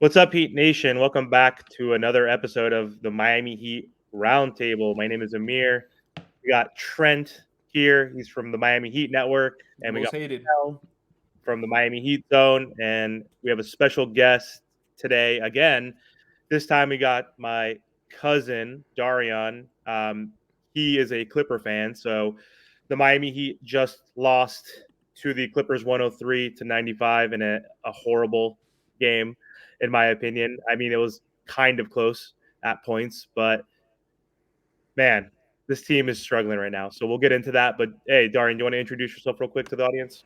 What's up, Heat Nation? Welcome back to another episode of the Miami Heat Roundtable. My name is Amir. We got Trent here. He's from the Miami Heat Network, and we got Most hated. Mel from the Miami Heat Zone, and we have a special guest today again. This time we got my cousin Darian. He is a Clipper fan, so the Miami Heat just lost to the Clippers 103-95 in a horrible game, in my opinion. I mean, it was kind of close at points, but man, this team is struggling right now. So we'll get into that. But hey, Darian, you want to introduce yourself real quick to the audience?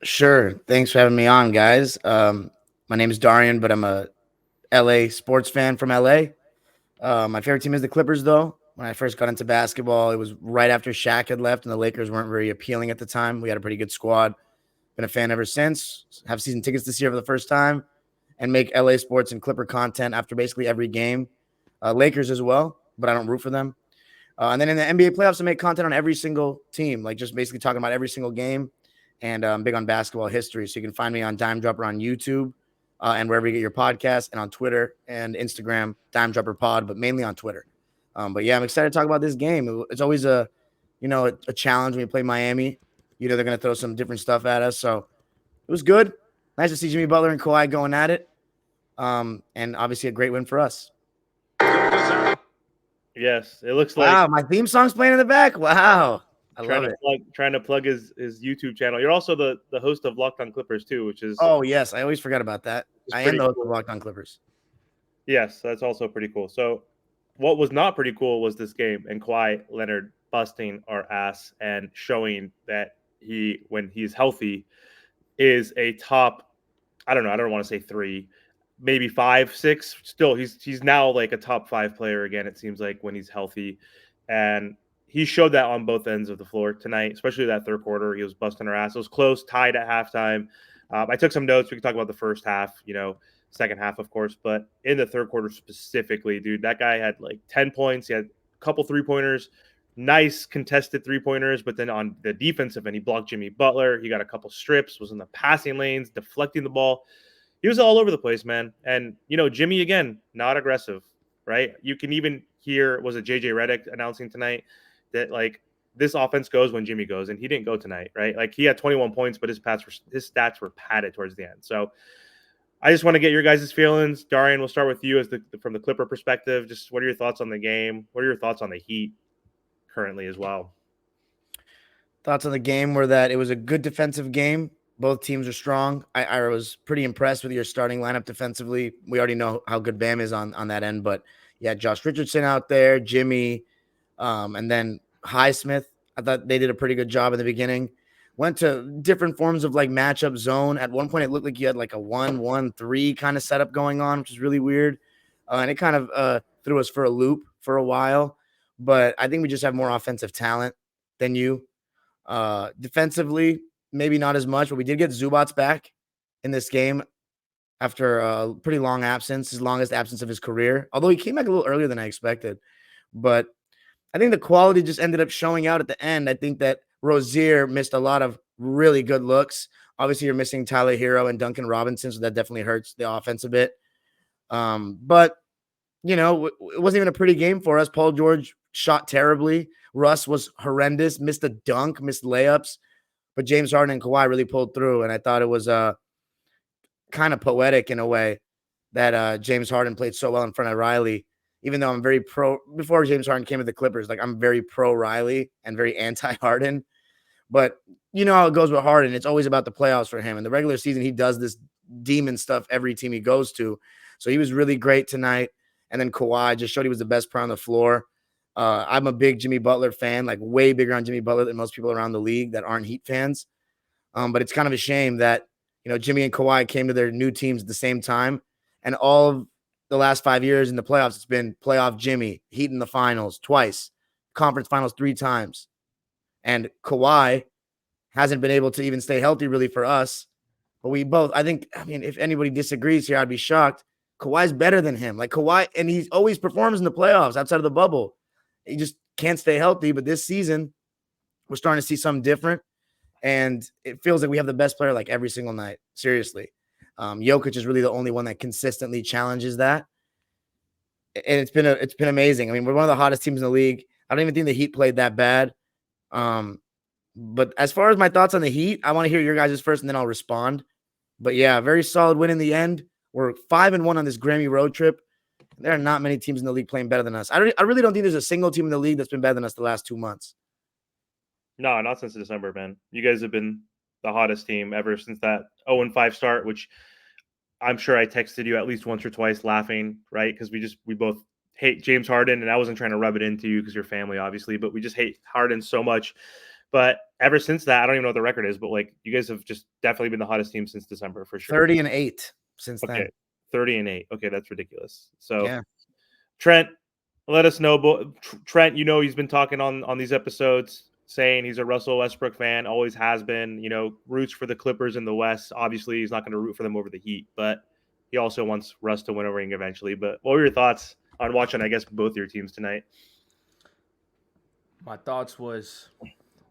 Sure. Thanks for having me on, guys. My name is Darian, but I'm a LA sports fan from LA. My favorite team is the Clippers, though. When I first got into basketball, it was right after Shaq had left, and the Lakers weren't very appealing at the time. We had a pretty good squad. Been a fan ever since. Have season tickets this year for the first time, and make LA sports and Clipper content after basically every game. Lakers as well, but I don't root for them. And then in the NBA playoffs, I make content on every single team, like just basically talking about every single game. And I'm big on basketball history. So you can find me on Dime Dropper on YouTube and wherever you get your podcast, and on Twitter and Instagram, Dime Dropper Pod, but mainly on Twitter. But yeah, I'm excited to talk about this game. It's always a challenge when you play Miami. You know, they're going to throw some different stuff at us. So it was good. Nice to see Jimmy Butler and Kawhi going at it. And obviously a great win for us. Yes, it looks like. Wow, my theme song's playing in the back. Wow. I love it. Trying to plug his YouTube channel. You're also the host of Locked On Clippers too, which is yes, I always forget about that. I am the host of Locked On Clippers. Yes, that's also pretty cool. So, what was not pretty cool was this game and Kawhi Leonard busting our ass and showing that when he's healthy, is a top. I don't want to say 3, maybe 5, 6. Still, he's now like a top 5 player again. It seems like when he's healthy, and he showed that on both ends of the floor tonight, especially that third quarter. He was busting our ass. It was close, tied at halftime. I took some notes. We can talk about the first half, second half, of course. But in the third quarter specifically, dude, that guy had like 10 points. He had a couple three-pointers, nice contested three-pointers. But then on the defensive end, he blocked Jimmy Butler. He got a couple strips, was in the passing lanes, deflecting the ball. He was all over the place, man. And, Jimmy, again, not aggressive, right? You can even hear, was it JJ Redick announcing tonight that like this offense goes when Jimmy goes, and he didn't go tonight, right? Like he had 21 points, but his stats were padded towards the end. So I just want to get your guys' feelings. Darian, we'll start with you from the Clipper perspective. Just what are your thoughts on the game? What are your thoughts on the Heat currently as well? Thoughts on the game were that it was a good defensive game. Both teams are strong. I was pretty impressed with your starting lineup defensively. We already know how good Bam is on that end, but yeah, Josh Richardson out there, Jimmy, and then Highsmith. I thought they did a pretty good job in the beginning. Went to different forms of like matchup zone. At one point, it looked like you had like a 1-1-3 kind of setup going on, which is really weird. And it kind of threw us for a loop for a while. But I think we just have more offensive talent than you. Defensively, maybe not as much, but we did get Zubats back in this game after a pretty long absence, his longest absence of his career. Although he came back a little earlier than I expected. But I think the quality just ended up showing out at the end. I think that Rozier missed a lot of really good looks. Obviously, you're missing Tyler Hero and Duncan Robinson, so that definitely hurts the offense a bit. But, it wasn't even a pretty game for us. Paul George shot terribly. Russ was horrendous, missed a dunk, missed layups. But James Harden and Kawhi really pulled through, and I thought it was kind of poetic in a way that James Harden played so well in front of Riley. Even though I'm very pro, before James Harden came to the Clippers, like I'm very pro Riley and very anti Harden. But you know how it goes with Harden. It's always about the playoffs for him. In the regular season, he does this demon stuff every team he goes to. So he was really great tonight. And then Kawhi just showed he was the best player on the floor. I'm a big Jimmy Butler fan, like way bigger on Jimmy Butler than most people around the league that aren't Heat fans. But it's kind of a shame that, Jimmy and Kawhi came to their new teams at the same time. And all of the last 5 years in the playoffs, it's been playoff Jimmy, Heat in the finals twice, conference finals 3 times. And Kawhi hasn't been able to even stay healthy really for us. But we both, if anybody disagrees here, I'd be shocked. Kawhi's better than him. Like Kawhi, and he always performs in the playoffs outside of the bubble. He just can't stay healthy. But this season, we're starting to see something different. And it feels like we have the best player like every single night. Seriously. Jokic is really the only one that consistently challenges that, and it's been amazing. I mean, we're one of the hottest teams in the league. I don't even think the Heat played that bad. But as far as my thoughts on the Heat, I want to hear your guys' first, and then I'll respond. But yeah, very solid win in the end. We're 5-1 on this Grammy road trip. There are not many teams in the league playing better than us. I really don't think there's a single team in the league that's been better than us the last 2 months. No, not since December, man. You guys have been the hottest team ever since that 0-5 start, which I'm sure I texted you at least once or twice laughing, right? Because we both hate James Harden, and I wasn't trying to rub it into you because you're family, obviously, but we just hate Harden so much. But ever since that, I don't even know what the record is, but like you guys have just definitely been the hottest team since December for sure. 30-8 since Okay, then. 30-8. Okay, that's ridiculous. So Yeah. Trent, let us know. Trent, you know he's been talking on these episodes, saying he's a Russell Westbrook fan, always has been. You know, roots for the Clippers in the West. Obviously, he's not going to root for them over the Heat, but he also wants Russ to win a ring eventually. But what were your thoughts on watching, I guess, both your teams tonight? My thoughts was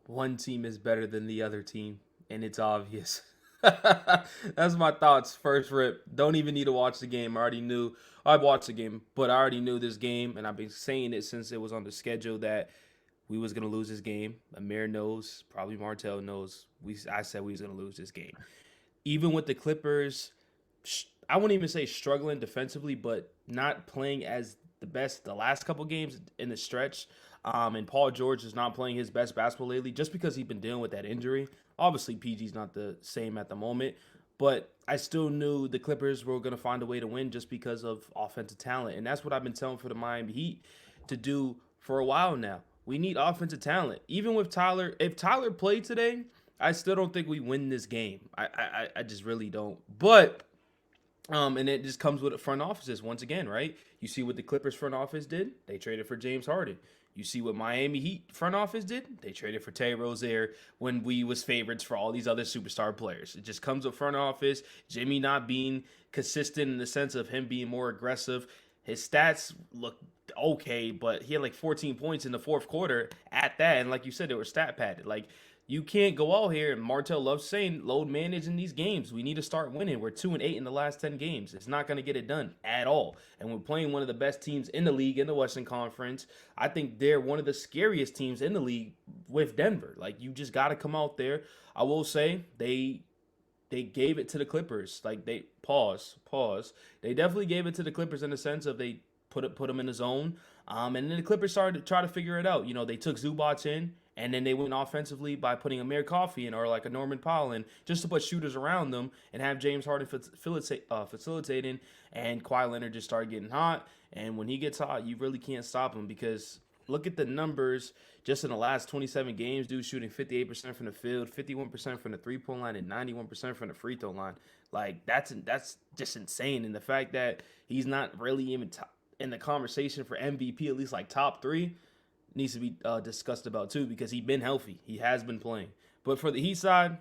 one team is better than the other team, and it's obvious. That's my thoughts. First rip. Don't even need to watch the game. I already knew. I watched the game, but I already knew this game, and I've been saying it since it was on the schedule that we was gonna lose this game. Amir knows, probably Martell knows. I said we was gonna lose this game. Even with the Clippers, I wouldn't even say struggling defensively, but not playing as the best the last couple games in the stretch. And Paul George is not playing his best basketball lately just because he's been dealing with that injury. Obviously, PG's not the same at the moment, but I still knew the Clippers were going to find a way to win just because of offensive talent. And that's what I've been telling for the Miami Heat to do for a while now. We need offensive talent. Even with Tyler, if Tyler played today, I still don't think we win this game. I just really don't. But and it just comes with front offices once again, right? You see what the Clippers front office did? They traded for James Harden. You see what Miami Heat front office did? They traded for Terry Rozier when we was favorites for all these other superstar players. It just comes with front office. Jimmy not being consistent in the sense of him being more aggressive. His stats look okay, but he had like 14 points in the fourth quarter at that. And like you said, they were stat padded. Like you can't go out here, and Martell loves saying load manage in these games. We need to start winning. We're 2-8 in the last 10 games. It's not going to get it done at all. And we're playing one of the best teams in the league in the Western Conference. I think they're one of the scariest teams in the league with Denver. Like you just got to come out there. I will say they gave it to the Clippers. Like they pause. They definitely gave it to the Clippers in the sense of they put them in the zone. And then the Clippers started to try to figure it out. You know, they took Zubac in, and then they went offensively by putting Amir Coffey in or like a Norman Powell in just to put shooters around them and have James Harden facilitating. And Kawhi Leonard just started getting hot. And when he gets hot, you really can't stop him because look at the numbers just in the last 27 games. Dude shooting 58% from the field, 51% from the three-point line, and 91% from the free throw line. Like that's just insane. And the fact that he's not really even in the conversation for MVP, at least like top 3, needs to be discussed about too because he's been healthy. He has been playing. But for the Heat side,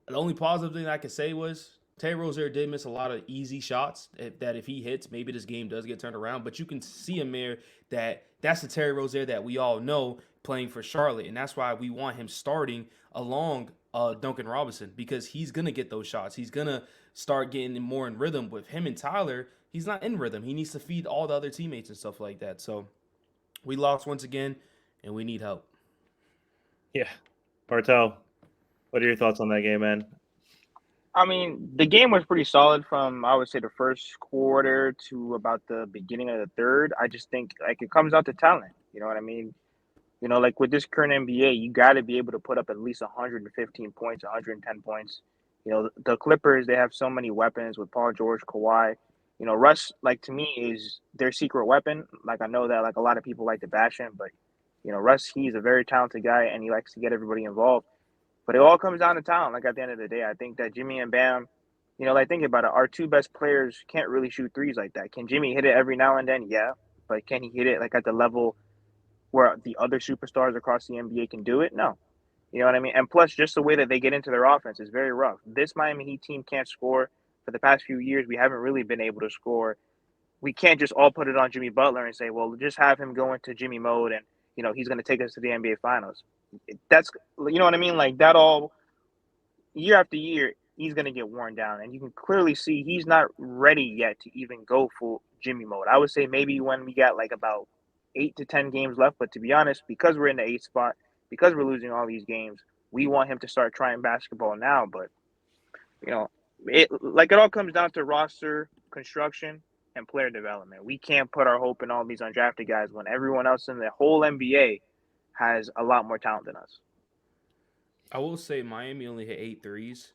the only positive thing I could say was Terry Rozier did miss a lot of easy shots that if he hits, maybe this game does get turned around. But you can see Amir that's the Terry Rozier that we all know playing for Charlotte. And that's why we want him starting along Duncan Robinson because he's going to get those shots. He's going to start getting more in rhythm. With him and Tyler, he's not in rhythm. He needs to feed all the other teammates and stuff like that. So we lost once again, and we need help. Yeah. Martel, what are your thoughts on that game, man? I mean, the game was pretty solid from I would say the first quarter to about the beginning of the third. I just think like it comes out to talent. You know what I mean? You know, like with this current NBA, you got to be able to put up at least 115 points, 110 points. You know, the Clippers, they have so many weapons with Paul George, Kawhi. You know, Russ, like to me, is their secret weapon. Like I know that like a lot of people like to bash him, but you know, Russ, he's a very talented guy and he likes to get everybody involved. But it all comes down to talent. Like at the end of the day, I think that Jimmy and Bam, you know, like think about it, our two best players can't really shoot threes like that. Can Jimmy hit it every now and then? Yeah, but can he hit it like at the level where the other superstars across the NBA can do it? No. You know what I mean? And plus, just the way that they get into their offense is very rough. This Miami Heat team can't score. For the past few years, we haven't really been able to score. We can't just all put it on Jimmy Butler and say, well, just have him go into Jimmy mode and, you know, he's going to take us to the NBA Finals. That's, you know what I mean? Like that all, year after year, he's going to get worn down. And you can clearly see he's not ready yet to even go full Jimmy mode. I would say maybe when we got like about 8 to 10 games left. But to be honest, because we're in the 8th spot, because we're losing all these games, we want him to start trying basketball now. But, you know, it all comes down to roster construction and player development. We can't put our hope in all these undrafted guys when everyone else in the whole NBA has a lot more talent than us. I will say Miami only hit 8 threes,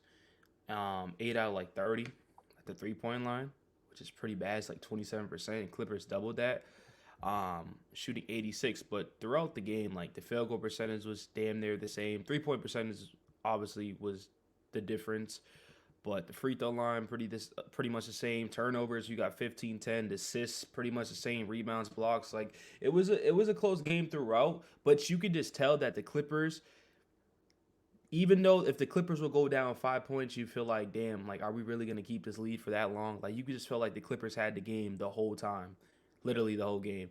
8 out of like 30 at the 3-point line, which is pretty bad. It's like 27%. And Clippers doubled that, shooting 86. But throughout the game, like the field goal percentage was damn near the same. 3-point percentage obviously was the difference. But the free throw line pretty much the same. Turnovers, you got 15-10. Assists, pretty much the same. Rebounds, blocks, like it was a close game throughout. But you could just tell that the Clippers, even though if the Clippers will go down 5 points, you feel like, damn, like are we really gonna keep this lead for that long? Like you could just feel like the Clippers had the game the whole time, literally the whole game.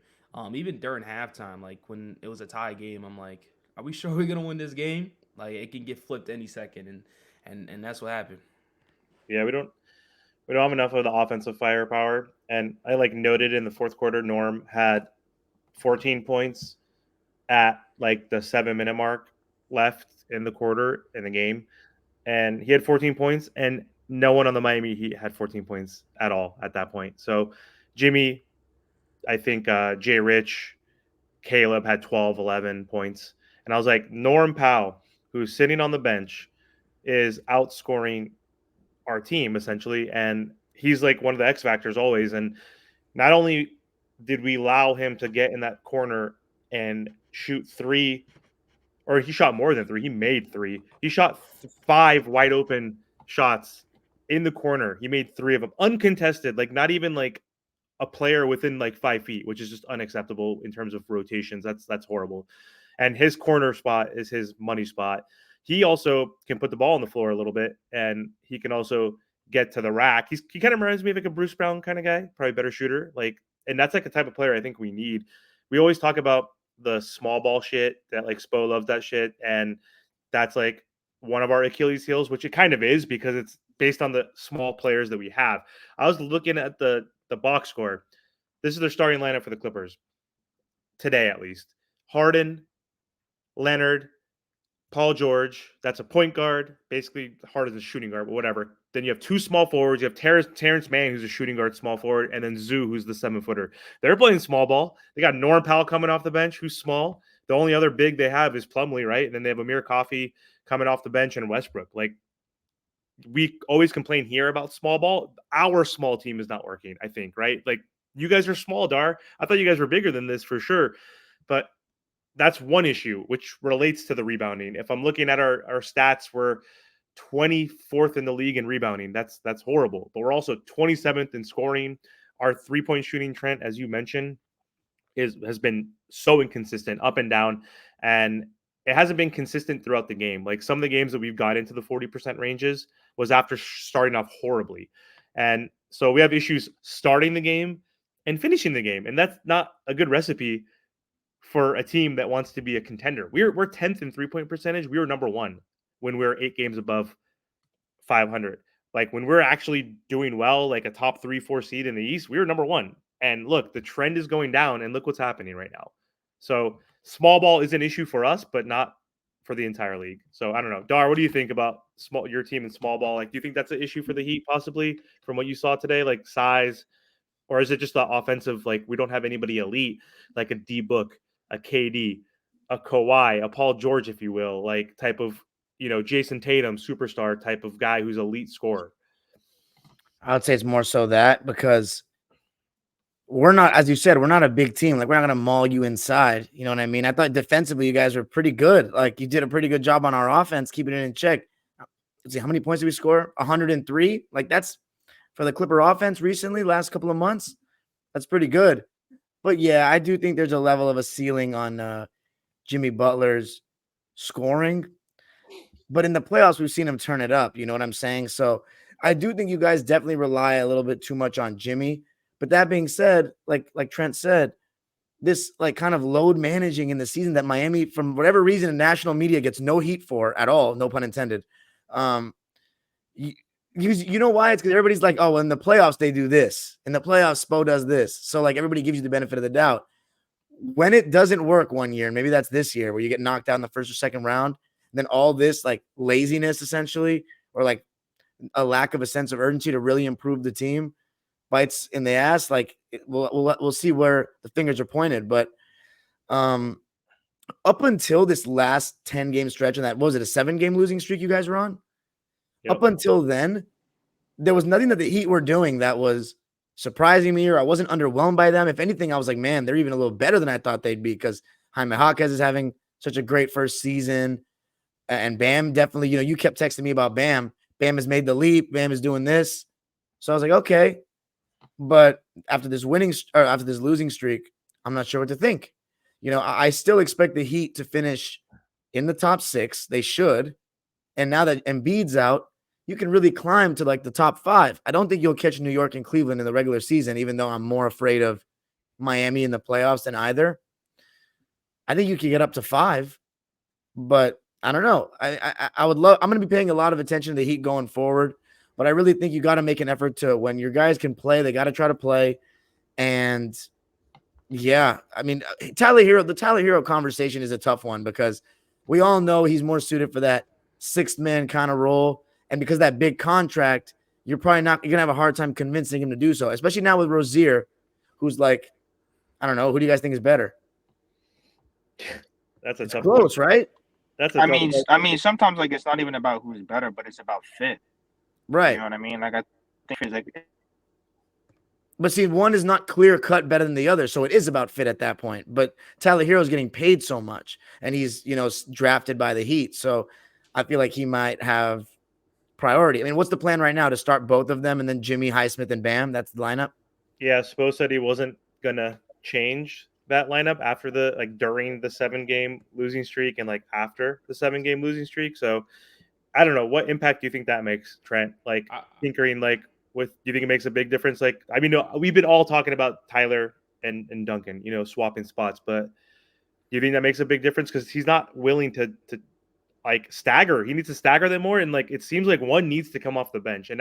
Even during halftime, like when it was a tie game, I'm like, are we sure we're gonna win this game? Like it can get flipped any second, and that's what happened. Yeah, we don't have enough of the offensive firepower. And I like noted in the fourth quarter, Norm had 14 points at like the 7-minute mark left in the quarter in the game. And he had 14 points, and no one on the Miami Heat had 14 points at all at that point. So Jimmy, I think Jay Rich, Caleb had 12, 11 points. And I was like, Norm Powell, who's sitting on the bench, is outscoring our team essentially, and he's like one of the X factors always. And not only did we allow him to get in that corner and shoot 3, or he shot more than 3, he made 3. He shot 5 wide open shots in the corner. He made 3 of them uncontested, like not even like a player within like 5 feet, which is just unacceptable in terms of rotations. That's horrible. And his corner spot is his money spot. He also can put the ball on the floor a little bit, and he can also get to the rack. He kind of reminds me of like a Bruce Brown kind of guy, probably better shooter. Like, and that's like a type of player I think we need. We always talk about the small ball shit that like Spo loves that shit, and that's like one of our Achilles heels, which it kind of is because it's based on the small players that we have. I was looking at the box score. This is their starting lineup for the Clippers today, at least. Harden, Leonard, Paul George. That's a point guard. Basically, Harden's a shooting guard, but whatever. Then you have 2 small forwards. You have Terrence Mann, who's a shooting guard, small forward, and then Zoo, who's the 7-footer. They're playing small ball. They got Norm Powell coming off the bench, who's small. The only other big they have is Plumlee, right? And then they have Amir Coffey coming off the bench and Westbrook. Like, we always complain here about small ball. Our small team is not working, I think, right? Like, you guys are small, Dar. I thought you guys were bigger than this for sure. But that's one issue, which relates to the rebounding. If I'm looking at our stats, we're 24th in the league in rebounding. That's horrible. But we're also 27th in scoring. Our 3-point shooting, Trent, as you mentioned, has been so inconsistent, up and down. And it hasn't been consistent throughout the game. Like some of the games that we've got into the 40% ranges was after starting off horribly. And so we have issues starting the game and finishing the game. And that's not a good recipe for a team that wants to be a contender. We're 10th in 3-point percentage. We were number 1 when we were 8 games above 500. Like when we're actually doing well, like a top 3-4 seed in the East, we were number 1. And look, the trend is going down, and look what's happening right now. So small ball is an issue for us, but not for the entire league. So I don't know, Dar, what do you think about your team in small ball? Like, do you think that's an issue for the Heat possibly from what you saw today, like size, or is it just the offensive? Like we don't have anybody elite, like a D Book, a KD, a Kawhi, a Paul George, if you will, like type of, Jason Tatum, superstar type of guy who's elite scorer. I would say it's more so that because we're not, as you said, we're not a big team. Like we're not going to maul you inside. You know what I mean? I thought defensively you guys were pretty good. Like you did a pretty good job on our offense, keeping it in check. Let's see, how many points did we score? 103. Like that's for the Clipper offense recently, last couple of months. That's pretty good. But yeah, I do think there's a level of a ceiling on Jimmy Butler's scoring. But in the playoffs, we've seen him turn it up. You know what I'm saying? So I do think you guys definitely rely a little bit too much on Jimmy. But that being said, like Trent said, this like kind of load managing in the season that Miami, from whatever reason, in national media gets no heat for at all, no pun intended. You know why? It's because everybody's like, oh, in the playoffs they do this. In the playoffs, Spo does this. So like everybody gives you the benefit of the doubt. When it doesn't work one year, and maybe that's this year, where you get knocked out in the first or second round, then all this like laziness essentially, or like a lack of a sense of urgency to really improve the team bites in the ass. Like we'll see where the fingers are pointed. But up until this last 10 game stretch, and that was it a 7-game losing streak you guys were on? Yep. Up until then, there was nothing that the Heat were doing that was surprising me, or I wasn't underwhelmed by them. If anything, I was like, man, they're even a little better than I thought they'd be, because Jaime Jaquez is having such a great first season. And Bam definitely, you kept texting me about Bam. Bam has made the leap. Bam is doing this. So I was like, okay. But after this losing streak, I'm not sure what to think. I still expect the Heat to finish in the top 6. They should. And now that Embiid's out, you can really climb to like the top 5. I don't think you'll catch New York and Cleveland in the regular season, even though I'm more afraid of Miami in the playoffs than either. I think you can get up to 5, but I don't know. I would love. I'm going to be paying a lot of attention to the Heat going forward, but I really think you got to make an effort to, when your guys can play, they got to try to play. And yeah, I mean, the Tyler Hero conversation is a tough one, because we all know he's more suited for that 6th man kind of role. And because of that big contract, you're going to have a hard time convincing him to do so, especially now with Rozier, who's like, I don't know. Who do you guys think is better? That's a It's tough close, one. right? That's a tough one. I mean, sometimes like it's not even about who's better, but it's about fit. Right. You know what I mean? Like I think it's like. But see, one is not clear cut better than the other, so it is about fit at that point. But Tyler Hero is getting paid so much, and he's drafted by the Heat, so I feel like he might have priority. I mean, what's the plan right now? To start both of them, and then Jimmy, Highsmith, and Bam? That's the lineup. Yeah, Spo said he wasn't gonna change that lineup after during the 7-game losing streak and like after the 7-game losing streak. So I don't know, what impact do you think that makes, Trent? Like tinkering do you think it makes a big difference? Like, I mean, we've been all talking about Tyler and Duncan, swapping spots, but do you think that makes a big difference? Because he's not willing to like stagger. He needs to stagger them more, and like it seems like one needs to come off the bench. And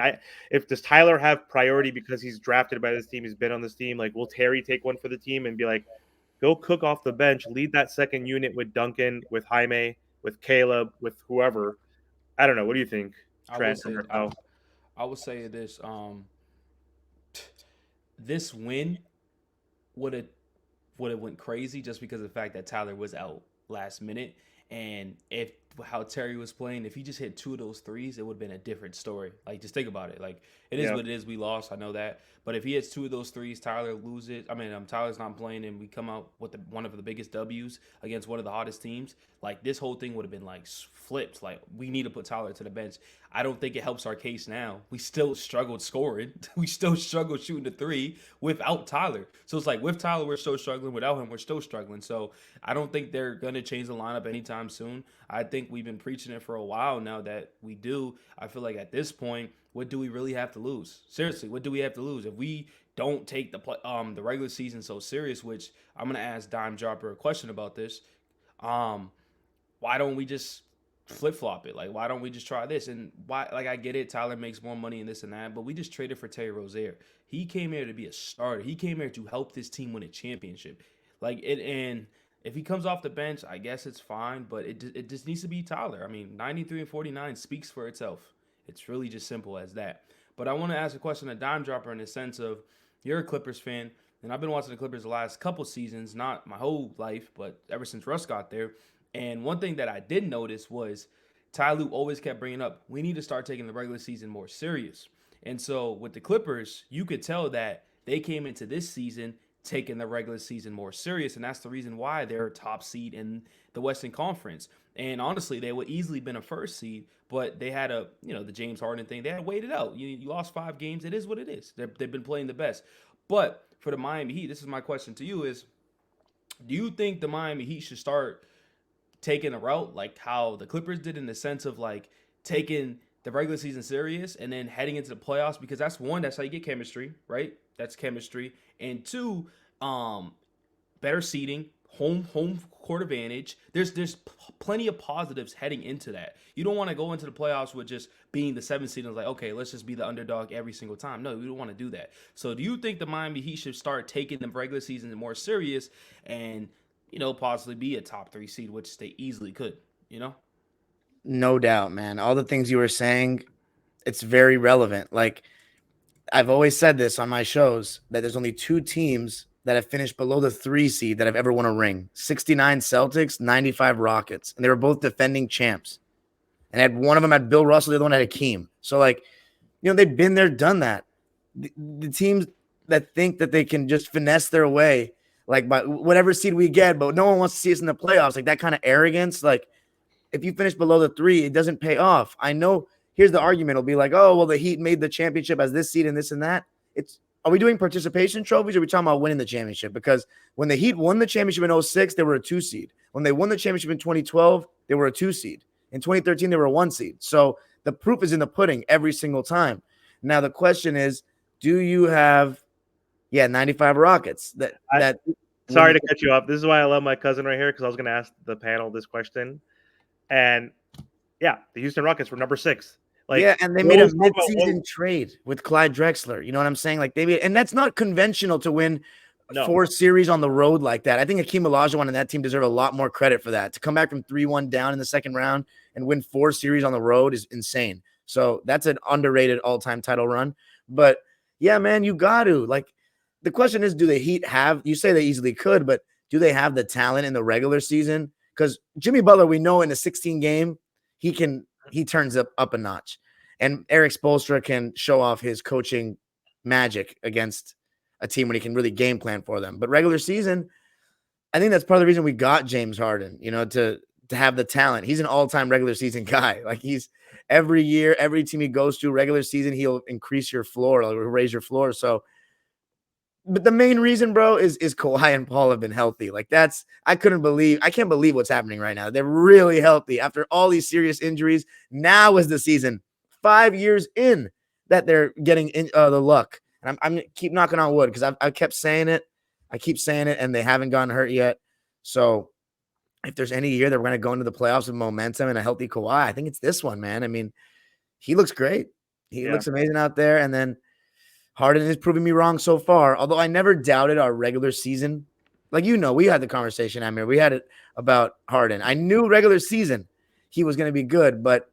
does Tyler have priority because he's drafted by this team? He's been on this team. Like, will Terry take one for the team and be like, go cook off the bench, lead that second unit with Duncan, with Jaime, with Caleb, with whoever? I don't know. What do you think, Trent? I would say this. This win would have went crazy just because of the fact that Tyler was out last minute, and if how Terry was playing, if he just hit 2 of those threes, it would have been a different story. Like, just think about it. Like, it is what it is. We lost. I know that. But if he hits 2 of those threes, Tyler loses. I mean, Tyler's not playing, and we come out with one of the biggest W's against one of the hottest teams. Like, this whole thing would have been like flipped. Like, we need to put Tyler to the bench. I don't think it helps our case now. We still struggled scoring. We still struggled shooting the 3 without Tyler. So it's like, with Tyler, we're still struggling. Without him, we're still struggling. So I don't think they're going to change the lineup anytime soon. I think we've been preaching it for a while now that we do. I feel like at this point, what do we really have to lose? Seriously, what do we have to lose? If we don't take the regular season so serious, which I'm going to ask Dime Dropper a question about this, why don't we just flip-flop it? Like, why don't we just try this? And why, like, I get it, Tyler makes more money and this and that, but we just traded for Terry Rozier. He came here to be a starter. He came here to help this team win a championship. Like, and if he comes off the bench, I guess it's fine, but it just needs to be Tyler. I mean, 93 and 49 speaks for itself. It's really just simple as that. But I want to ask a question to Dime Dropper in the sense of, you're a Clippers fan, and I've been watching the Clippers the last couple seasons, not my whole life, but ever since Russ got there. And one thing that I did notice was Ty Lue always kept bringing up, we need to start taking the regular season more serious. And so with the Clippers, you could tell that they came into this season taking the regular season more serious, and that's the reason why they're top seed in the Western Conference. And honestly, they would easily been a first seed, but they had the James Harden thing. They had to wait it out. You lost 5 games. It is what it is. They've been playing the best. But for the Miami Heat, this is my question to you is, do you think the Miami Heat should start taking a route like how the Clippers did, in the sense of like taking the regular season serious and then heading into the playoffs? Because that's how you get chemistry, right? That's chemistry. And 2, better seeding, home court advantage. There's plenty of positives heading into that. You don't want to go into the playoffs with just being the 7th seed and like, okay, let's just be the underdog every single time. No, we don't want to do that. So do you think the Miami Heat should start taking the regular season more serious and possibly be a top 3 seed, which they easily could? No doubt, man. All the things you were saying, it's very relevant. Like I've always said this on my shows that there's only 2 teams that have finished below the 3 seed that have ever won a ring. 69 Celtics, 95 Rockets. And they were both defending champs. And had one of them had Bill Russell, the other one had Hakeem. So like, they've been there, done that. The teams that think that they can just finesse their way, like by whatever seed we get, but no one wants to see us in the playoffs, like that kind of arrogance. Like if you finish below the 3, it doesn't pay off. I know. Here's the argument. It'll be like, oh, well, the Heat made the championship as this seed and this and that. Are we doing participation trophies or are we talking about winning the championship? Because when the Heat won the championship in 06, they were a 2 seed. When they won the championship in 2012, they were a 2 seed. In 2013, they were a 1 seed. So the proof is in the pudding every single time. Now, the question is, do you have, 95 Rockets? Sorry to cut you off. This is why I love my cousin right here, because I was going to ask the panel this question. And yeah, the Houston Rockets were number 6. And they made a mid-season trade with Clyde Drexler. You know what I'm saying? Like and that's not conventional to win 4 series on the road like that. I think Hakeem Olajuwon and that team deserve a lot more credit for that. To come back from 3-1 down in the second round and win 4 series on the road is insane. So that's an underrated all-time title run. But yeah, man, you got to. Like, the question is, do the Heat have? You say they easily could, but do they have the talent in the regular season? Because Jimmy Butler, we know in a 16 game, he turns up a notch. And Eric Spoelstra can show off his coaching magic against a team when he can really game plan for them. But regular season, I think that's part of the reason we got James Harden, to have the talent. He's an all-time regular season guy. Like he's every year, every team he goes to, regular season, he'll increase your floor, like raise your floor. So, but the main reason, bro, is Kawhi and Paul have been healthy. Like I can't believe what's happening right now. They're really healthy after all these serious injuries. Now is the season, 5 years in, that they're getting the luck. And I'm keep knocking on wood because I kept saying it. I keep saying it, and they haven't gotten hurt yet. So if there's any year that we're going to go into the playoffs with momentum and a healthy Kawhi, I think it's this one, man. I mean, he looks great. He looks amazing out there. And then Harden is proving me wrong so far, although I never doubted our regular season. Like, we had the conversation, Amir. We had it about Harden. I knew regular season he was going to be good, but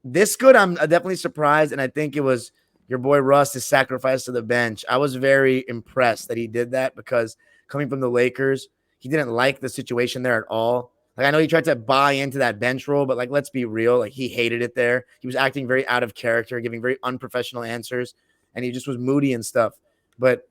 this good, I'm definitely surprised. And I think it was your boy Russ, his sacrifice to the bench. I was very impressed that he did that because coming from the Lakers, he didn't like the situation there at all. Like, I know he tried to buy into that bench role, but like, let's be real. Like, he hated it there. He was acting very out of character, giving very unprofessional answers, and he just was moody and stuff. But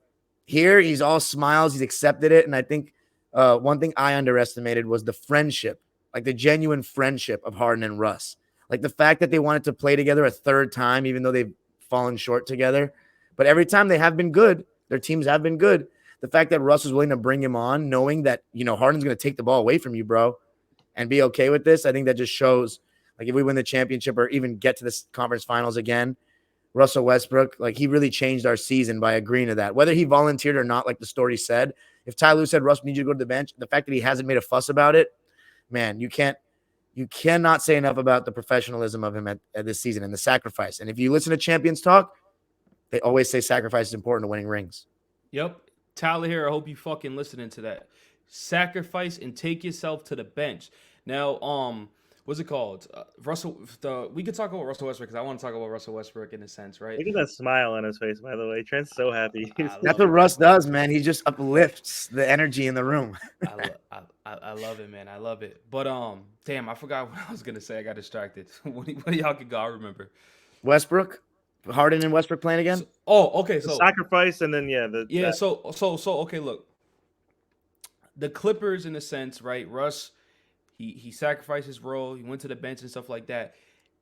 here, he's all smiles. He's accepted it. And I think one thing I underestimated was the friendship, like the genuine friendship of Harden and Russ. Like the fact that they wanted to play together a third time, even though they've fallen short together. But every time they have been good, their teams have been good. The fact that Russ was willing to bring him on, knowing that, Harden's going to take the ball away from you, bro, and be okay with this, I think that just shows, like, if we win the championship or even get to this conference finals again, Russell Westbrook, like, he really changed our season by agreeing to that. Whether he volunteered or not, like the story said, if Ty Lue said, Russ, we need you to go to the bench, the fact that he hasn't made a fuss about it, man, you cannot say enough about the professionalism of him at this season and the sacrifice. And if you listen to champions talk, they always say sacrifice is important to winning rings. Yep. Tyler here, I hope you fucking listening to that. Sacrifice and take yourself to the bench. Now, what's it called? We could talk about Russell Westbrook because I want to talk about Russell Westbrook in a sense, right? Look at that smile on his face, by the way. Trent's so happy. That's what Russ does, man. He just uplifts the energy in the room. I love it, man. I love it. But damn, I forgot what I was gonna say. I got distracted. What do y'all can go? Remember Westbrook, Harden and Westbrook playing again. Okay. So sacrifice and then So okay. Look, the Clippers, in a sense, right? Russ, he sacrificed his role. He went to the bench and stuff like that.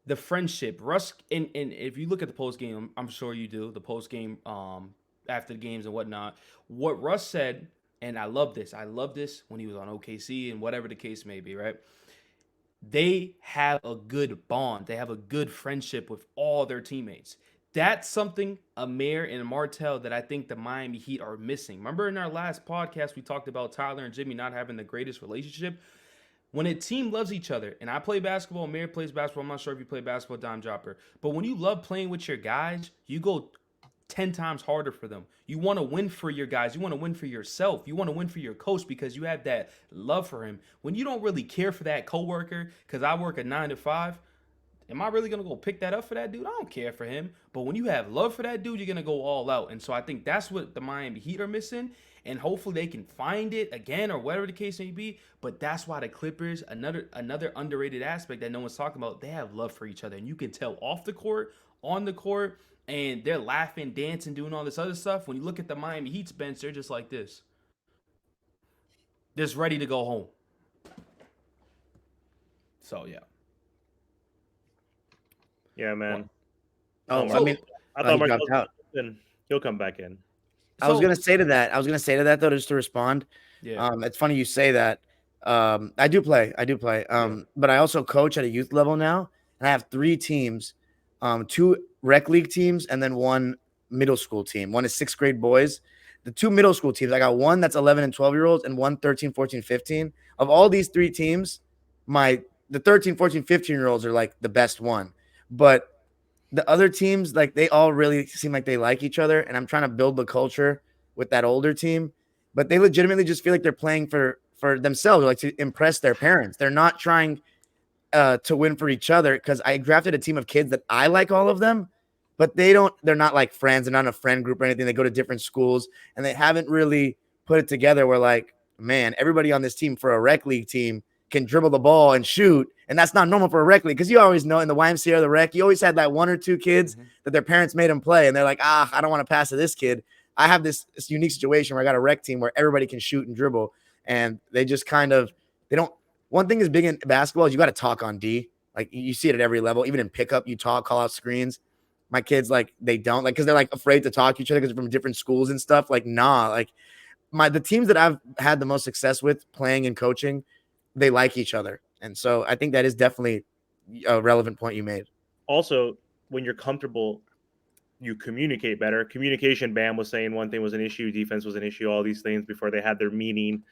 The friendship, Russ, and if you look at the post game, I'm sure you do the post game, after the games and whatnot. What Russ said, and I love this. I love this when he was on OKC and whatever the case may be, right? They have a good bond. They have a good friendship with all their teammates. That's something Amir and Martell that I think the Miami Heat are missing. Remember in our last podcast, we talked about Tyler and Jimmy not having the greatest relationship? When a team loves each other, and I play basketball, Amir plays basketball, I'm not sure if you play basketball, Dime Dropper, but when you love playing with your guys, you go 10 times harder for them. You want to win for your guys. You want to win for yourself. You want to win for your coach because you have that love for him. When you don't really care for that coworker, because I work a 9 to 5, am I really going to go pick that up for that dude? I don't care for him. But when you have love for that dude, you're going to go all out. And so I think that's what the Miami Heat are missing. And hopefully they can find it again or whatever the case may be. But that's why the Clippers, another underrated aspect that no one's talking about, they have love for each other. And you can tell off the court, on the court, and they're laughing, dancing, doing all this other stuff. When you look at the Miami Heat's bench, they're just like this. Just ready to go home. So, yeah. Yeah, man. Oh, So, I mean, I thought he Markel dropped out. he'll come back in. I was gonna say to that though, just to respond. Yeah. It's funny you say that. I do play. But I also coach at a youth level now, and I have 3 teams, 2 rec league teams, and then 1 middle school team. One is 6th grade boys. The 2 middle school teams, I got one that's 11 and 12-year-olds, and one 13, 14, 15. Of all these 3 teams, the 13, 14, 15-year-olds are like the best one, but the other teams, like they all really seem like they like each other, and I'm trying to build the culture with that older team, but they legitimately just feel like they're playing for themselves, like to impress their parents. They're not trying to win for each other, because I drafted a team of kids that I like all of them, but they're not like friends. They're not in a friend group or anything. They go to different schools, and they haven't really put it together where, like, man, everybody on this team for a rec league team can dribble the ball and shoot. And that's not normal for a rec league, because you always know in the YMCA or the rec, you always had that 1 or 2 kids that their parents made them play. And they're like, I don't want to pass to this kid. I have this unique situation where I got a rec team where everybody can shoot and dribble. And they just they don't. One thing is big in basketball is you got to talk on D. Like you see it at every level. Even in pickup, you talk, call out screens. My kids, like, they don't, like, because they're like afraid to talk to each other because they're from different schools and stuff. Like, nah, like the teams that I've had the most success with playing and coaching, they like each other. And so I think that is definitely a relevant point you made. Also, when you're comfortable, you communicate better. Communication, Bam was saying one thing was an issue, defense was an issue, all these things before they had their meeting.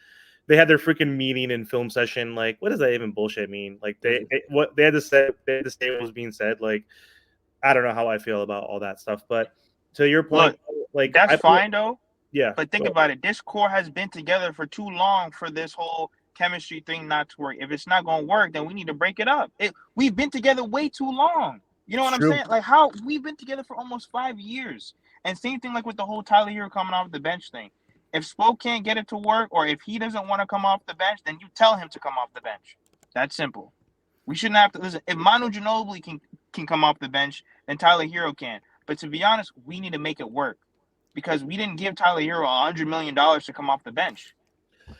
They had their freaking meeting and film session. Like, what does that even bullshit mean? Like, they had to say what was being said. Like, I don't know how I feel about all that stuff. But to your point, like, that's fine though. Yeah. But think about it. This core has been together for too long for this whole chemistry thing not to work. If it's not going to work, then we need to break it up. We've been together way too long. You know what I'm saying? Like, how we've been together for almost 5 years. And same thing like with the whole Tyler Hero coming off the bench thing. If Spo can't get it to work, or if he doesn't want to come off the bench, then you tell him to come off the bench. That's simple. We shouldn't have to listen. If Manu Ginobili can come off the bench, then Tyler Hero can. But to be honest, we need to make it work, because we didn't give Tyler Hero $100 million to come off the bench.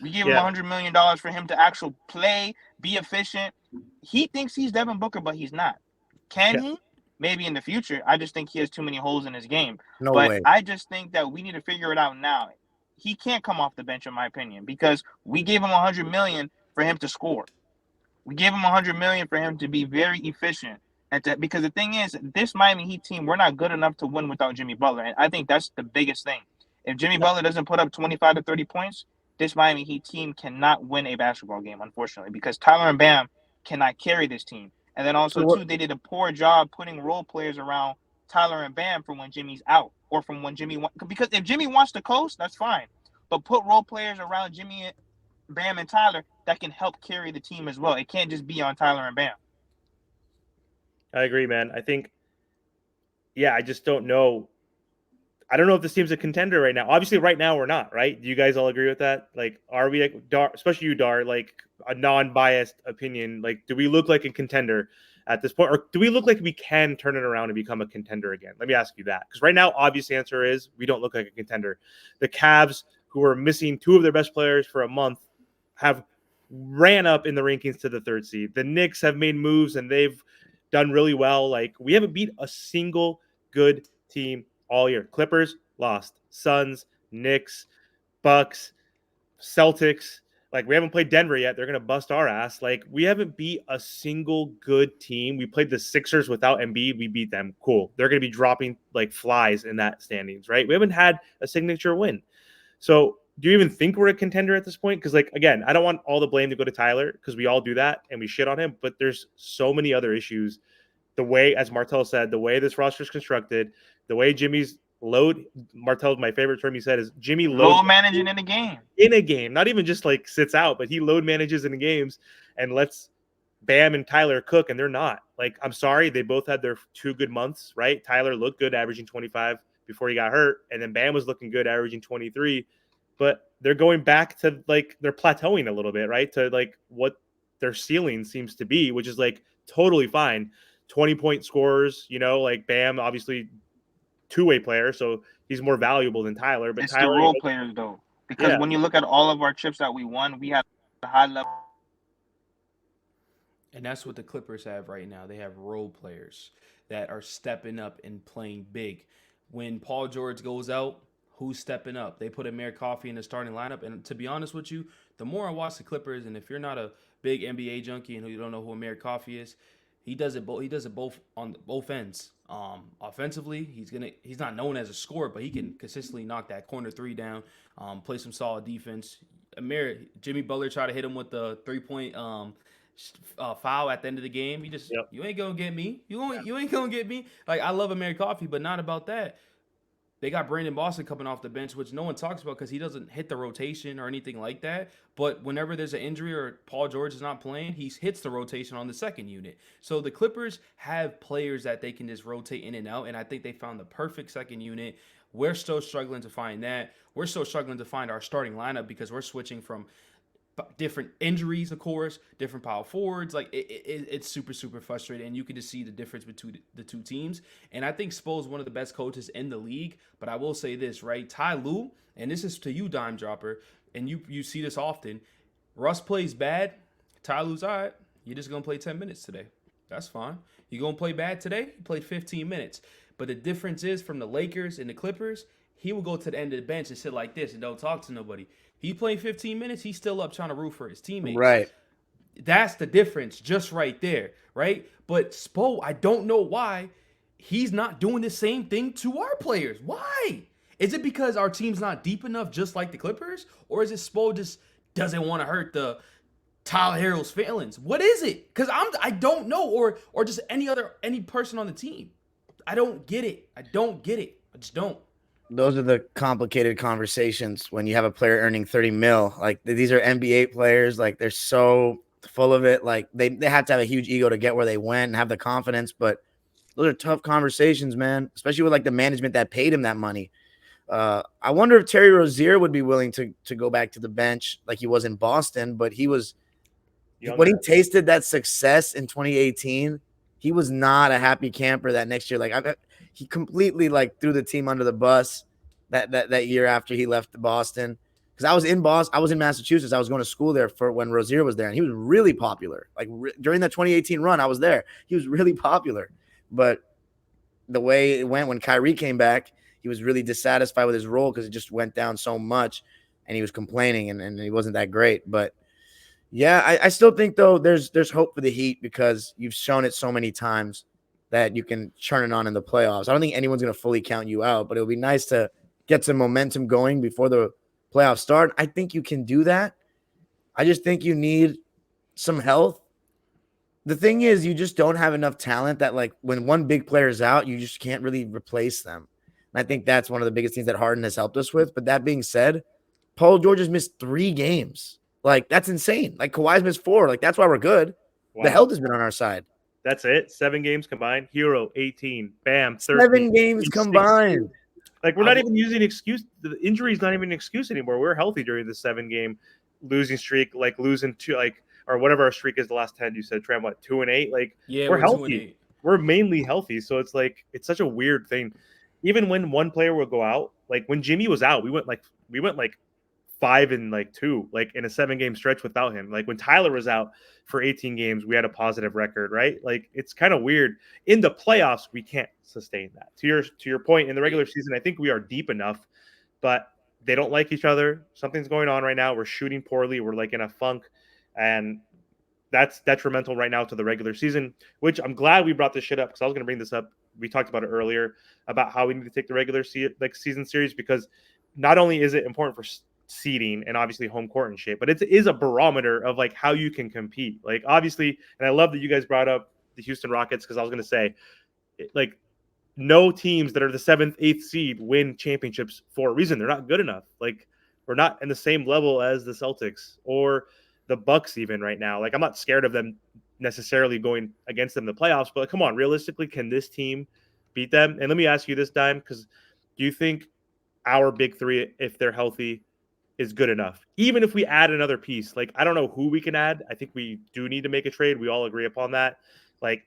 We gave him $100 million for him to actually play, be efficient. He thinks he's Devin Booker, but he's not. Can he? Maybe in the future. I just think he has too many holes in his game. No way. I just think that we need to figure it out now. He can't come off the bench, in my opinion, because we gave him $100 million for him to score. We gave him $100 million for him to be very efficient. Because the thing is, this Miami Heat team, we're not good enough to win without Jimmy Butler. And I think that's the biggest thing. If Jimmy Butler doesn't put up 25 to 30 points, this Miami Heat team cannot win a basketball game, unfortunately, because Tyler and Bam cannot carry this team. And then also, too, they did a poor job putting role players around Tyler and Bam for when Jimmy's out, or from when Jimmy wants. Because if Jimmy wants to coast, that's fine. But put role players around Jimmy, Bam, and Tyler that can help carry the team as well. It can't just be on Tyler and Bam. I agree, man. I think, I just don't know. I don't know if this team's a contender right now. Obviously, right now we're not, right? Do you guys all agree with that? Like, are we, especially you, Dar, like a non-biased opinion, like, do we look like a contender at this point? Or do we look like we can turn it around and become a contender again? Let me ask you that. Because right now, obvious answer is we don't look like a contender. The Cavs, who are missing 2 of their best players for a month, have ran up in the rankings to the 3rd seed. The Knicks have made moves and they've done really well. Like, we haven't beat a single good team all year. Clippers lost. Suns, Knicks, Bucks, Celtics. Like, we haven't played Denver yet. They're going to bust our ass. Like, we haven't beat a single good team. We played the Sixers without Embiid. We beat them. Cool. They're going to be dropping like flies in that standings, right? We haven't had a signature win. So do you even think we're a contender at this point? Because, like, again, I don't want all the blame to go to Tyler because we all do that and we shit on him. But there's so many other issues. The way, as Martell said, the way this roster is constructed, the way Jimmy's load, Martell's my favorite term he said is Jimmy Low load managing in the game. in a game, not even just like sits out, but he load manages in the games and lets Bam and Tyler cook, and they're not. Like, I'm sorry, they both had their 2 good months, right? Tyler looked good, averaging 25 before he got hurt, and then Bam was looking good, averaging 23. But they're going back to like they're plateauing a little bit, right? To like what their ceiling seems to be, which is like totally fine. 20-point scorers, like Bam, obviously two-way player, so he's more valuable than Tyler. But It's the Tyler, role players though, because yeah, when you look at all of our chips that we won, we had a high level. And that's what the Clippers have right now. They have role players that are stepping up and playing big. When Paul George goes out, who's stepping up? They put Amir Coffey in the starting lineup. And to be honest with you, the more I watch the Clippers, and if you're not a big NBA junkie and you don't know who Amir Coffey is, he does it both. He does it both on both ends. Offensively, he's not known as a scorer, but he can consistently knock that corner three down. Play some solid defense. Jimmy Butler tried to hit him with the 3-point foul at the end of the game. You ain't gonna get me. You ain't gonna get me. Like, I love Amir Coffey, but not about that. They got Brandon Boston coming off the bench, which no one talks about because he doesn't hit the rotation or anything like that. But whenever there's an injury or Paul George is not playing, he hits the rotation on the second unit. So the Clippers have players that they can just rotate in and out, and I think they found the perfect second unit. We're still struggling to find that. We're still struggling to find our starting lineup because we're switching from different injuries, of course, different power forwards. Like, it's super, super frustrating, and you can just see the difference between the two teams. And I think Spo is one of the best coaches in the league. But I will say this, right? Ty Lue, and this is to you, Dime Dropper, and you see this often. Russ plays bad. Ty Lue's all right. You're just gonna play 10 minutes today. That's fine. You're gonna play bad today. You play 15 minutes. But the difference is from the Lakers and the Clippers, he will go to the end of the bench and sit like this and don't talk to nobody. He playing 15 minutes. He's still up trying to root for his teammates. Right. That's the difference just right there, right? But Spo, I don't know why he's not doing the same thing to our players. Why? Is it because our team's not deep enough just like the Clippers? Or is it Spo just doesn't want to hurt the Tyler Herro's feelings? What is it? Because I don't know. Or just any person on the team. I don't get it. I just don't. Those are the complicated conversations when you have a player earning 30 mil. Like, these are NBA players. Like, they're so full of it. Like, they have to have a huge ego to get where they went and have the confidence. But those are tough conversations, man, especially with like the management that paid him that money. I wonder if Terry Rozier would be willing to go back to the bench like he was in Boston. But when he tasted that success in 2018, he was not a happy camper that next year. Like, he completely like threw the team under the bus that year after he left Boston. Because I was in Boston, I was in Massachusetts. I was going to school there for when Rozier was there, and he was really popular. Like, during that 2018 run, I was there. He was really popular. But the way it went when Kyrie came back, he was really dissatisfied with his role because it just went down so much, and he was complaining, and he wasn't that great. But yeah, I still think though there's hope for the Heat because you've shown it so many times that you can turn it on in the playoffs. I don't think anyone's going to fully count you out, but it would be nice to get some momentum going before the playoffs start. I think you can do that. I just think you need some health. The thing is, you just don't have enough talent that, like, when one big player is out, you just can't really replace them. And I think that's one of the biggest things that Harden has helped us with. But that being said, Paul George has missed 3 games. Like, that's insane. Like, Kawhi's missed 4. Like, that's why we're good. Wow. The health has been on our side. That's it. 7 games combined. Hero 18. Bam. 13. 7 games combined. Like, we're not even using excuse. The injury is not even an excuse anymore. We're healthy during the 7-game losing streak. Like, losing to or whatever our streak is. The last 10. You said, Tram, what, 2-8? Like, yeah, we're healthy. We're mainly healthy. So it's like it's such a weird thing. Even when one player will go out, like when Jimmy was out, we went 5-2, like in a 7-game stretch without him. Like when Tyler was out for 18 games, we had a positive record, right? Like it's kind of weird. In the playoffs, we can't sustain that. To your point, in the regular season, I think we are deep enough, but they don't like each other. Something's going on right now. We're shooting poorly. We're like in a funk, and that's detrimental right now to the regular season. Which I'm glad we brought this shit up because I was going to bring this up. We talked about it earlier about how we need to take the regular season series because not only is it important for seeding and obviously home court and shit, but it is a barometer of like how you can compete. Like obviously, and I love that you guys brought up the Houston Rockets because I was going to say, like, no teams that are the 7th, 8th seed win championships for a reason. They're not good enough. Like we're not in the same level as the Celtics or the Bucks even right now. Like I'm not scared of them necessarily going against them in the playoffs, but come on, realistically, can this team beat them? And let me ask you this, Dime, because do you think our big three, if they're healthy, is good enough? Even if we add another piece, like I don't know who we can add. I think we do need to make a trade. We all agree upon that. Like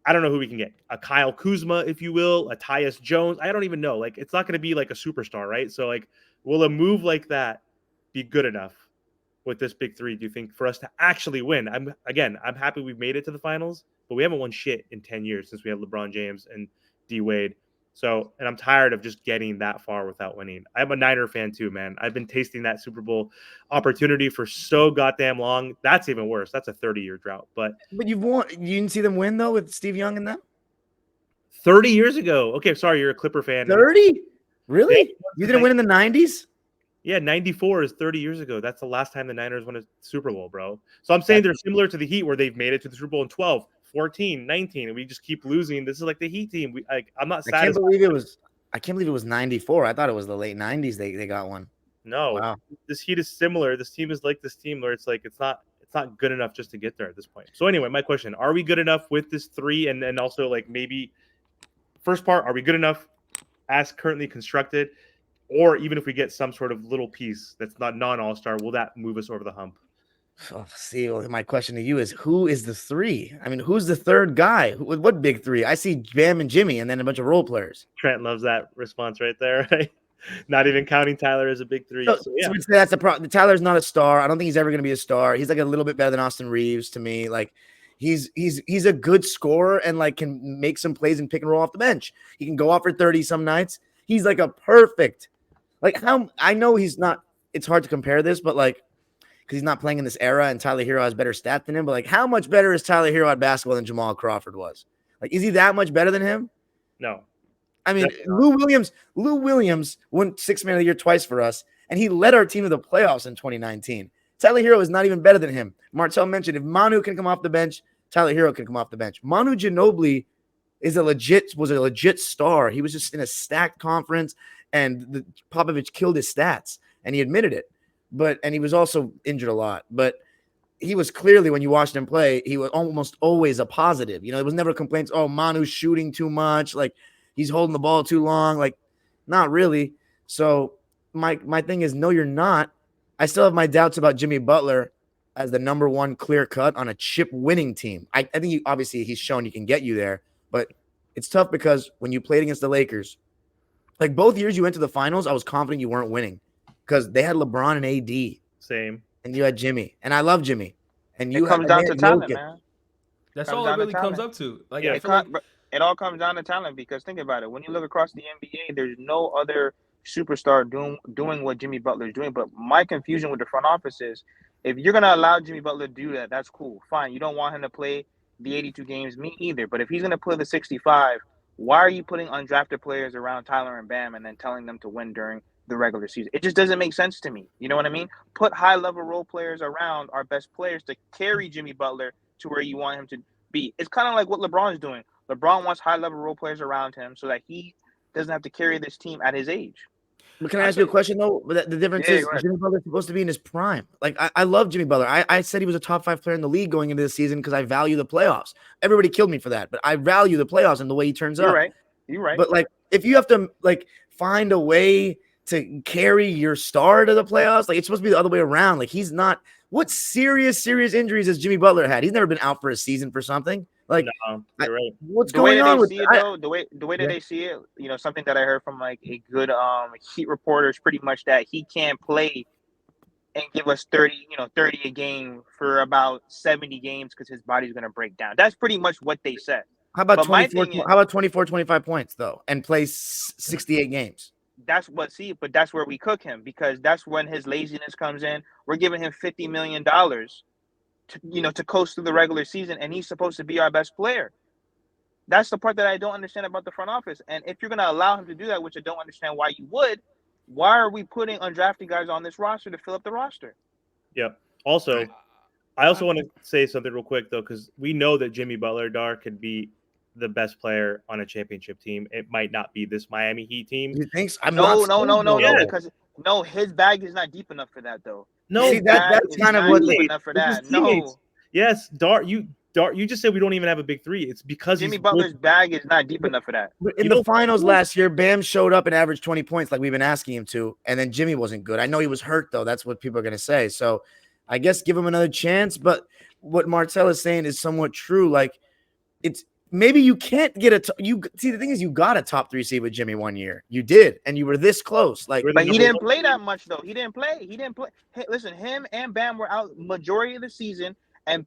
I don't know who we can get. A Kyle Kuzma, if you will, a Tyus Jones. I don't even know. Like, it's not going to be like a superstar, right? So, like, will a move like that be good enough with this big three, do you think, for us to actually win? I'm happy we've made it to the finals, but we haven't won shit in 10 years since we had LeBron James and D Wade. So, and I'm tired of just getting that far without winning. I'm a Niner fan too, man. I've been tasting that Super Bowl opportunity for so goddamn long. That's even worse. That's a 30-year drought. But you've won. You didn't see them win though with Steve Young and them. 30 years ago. Okay, sorry, you're a Clipper fan. 30? Really? You didn't win in the 90s? Yeah, 94 is 30 years ago. That's the last time the Niners won a Super Bowl, bro. So I'm saying they're similar to the Heat where they've made it to the Super Bowl in 12, 14, 19, and we just keep losing. This is like the Heat team. I'm not satisfied. I can't believe it was 94. I thought it was the late 90s they got one. No. Wow. This Heat is similar. This team is like this team where it's like it's not good enough just to get there at this point. So anyway, my question, are we good enough with this three? And then also like maybe first part, are we good enough as currently constructed? Or even if we get some sort of little piece that's not non-all-star, will that move us over the hump? Oh, see, my question to you is, who is the three? I mean, who's the third guy? What big three? I see Bam and Jimmy and then a bunch of role players. Trent loves that response right there, right? Not even counting Tyler as a big three. So yeah. That's the problem. Tyler's not a star. I don't think he's ever going to be a star. He's like a little bit better than Austin Reeves to me. Like he's a good scorer and like can make some plays and pick and roll off the bench. He can go off for 30 some nights. He's like a perfect. Like how I know he's not. It's hard to compare this, but like because he's not playing in this era and Tyler Hero has better stats than him. But like, how much better is Tyler Hero at basketball than Jamal Crawford was? Like, is he that much better than him? No. I mean, Lou Williams won 6th Man of the Year twice for us, and he led our team to the playoffs in 2019. Tyler Hero is not even better than him. Martell mentioned if Manu can come off the bench, Tyler Hero can come off the bench. Manu Ginobili was a legit star. He was just in a stacked conference, and Popovich killed his stats, and he admitted it. And he was also injured a lot. But he was clearly, when you watched him play, he was almost always a positive. You know, it was never complaints, oh, Manu's shooting too much, like he's holding the ball too long. Like, not really. So my thing is, no, you're not. I still have my doubts about Jimmy Butler as the number one clear cut on a chip winning team. I think obviously he's shown he can get you there, but it's tough because when you played against the Lakers, like both years you went to the finals, I was confident you weren't winning because they had LeBron and AD. Same. And you had Jimmy. And I love Jimmy. And it comes down to talent, man. That's all it really comes up to. Like, yeah, it all comes down to talent because think about it. When you look across the NBA, there's no other superstar doing what Jimmy Butler is doing. But my confusion with the front office is if you're going to allow Jimmy Butler to do that, that's cool. Fine. You don't want him to play the 82 games, me either. But if he's going to play the 65, why are you putting undrafted players around Tyler and Bam and then telling them to win during the regular season? It just doesn't make sense to me. You know what I mean? Put high-level role players around our best players to carry Jimmy Butler to where you want him to be. It's kind of like what LeBron's doing. LeBron wants high-level role players around him so that he doesn't have to carry this team at his age. But can I ask you a question, though? The difference is Jimmy Butler's supposed to be in his prime. Like, I love Jimmy Butler. I said he was a top 5 player in the league going into this season because I value the playoffs. Everybody killed me for that, but I value the playoffs and the way he turns up. You're right. But, like, if you have to, like, find a way to carry your star to the playoffs, like, it's supposed to be the other way around. Like, he's not – what serious injuries has Jimmy Butler had? He's never been out for a season for something. Like, no, you're right. What's going on with it? The way that they see it, you know, something that I heard from like a good Heat reporter is pretty much that he can't play and give us 30 a game for about 70 games because his body's going to break down. That's pretty much what they said. How about 24, 25 points though, and play 68 games? but that's where we cook him, because that's when his laziness comes in. We're giving him $50 million to coast through the regular season, and he's supposed to be our best player. That's the part that I don't understand about the front office. And if you're going to allow him to do that, which I don't understand why you would, why are we putting undrafted guys on this roster to fill up the roster? Yep. Also, I also want to say something real quick though, because we know that Jimmy Butler could be the best player on a championship team. It might not be this Miami Heat team. You think so? No, because his bag is not deep enough for that though. No, see, that's kind of what deep enough for that. No. Yes, Dart, you just said we don't even have a big three. It's because Jimmy Butler's bag is not deep enough for that. But in the finals last year, Bam showed up and averaged 20 points like we've been asking him to, and then Jimmy wasn't good. I know he was hurt, though. That's what people are going to say. So I guess give him another chance. But what Marcel is saying is somewhat true. Like, it's maybe you can't get the thing is, you got a top 3 seed with Jimmy one year. You did, and you were this close. Like, but he didn't play that much, though. He didn't play. Hey, listen, him and Bam were out majority of the season. And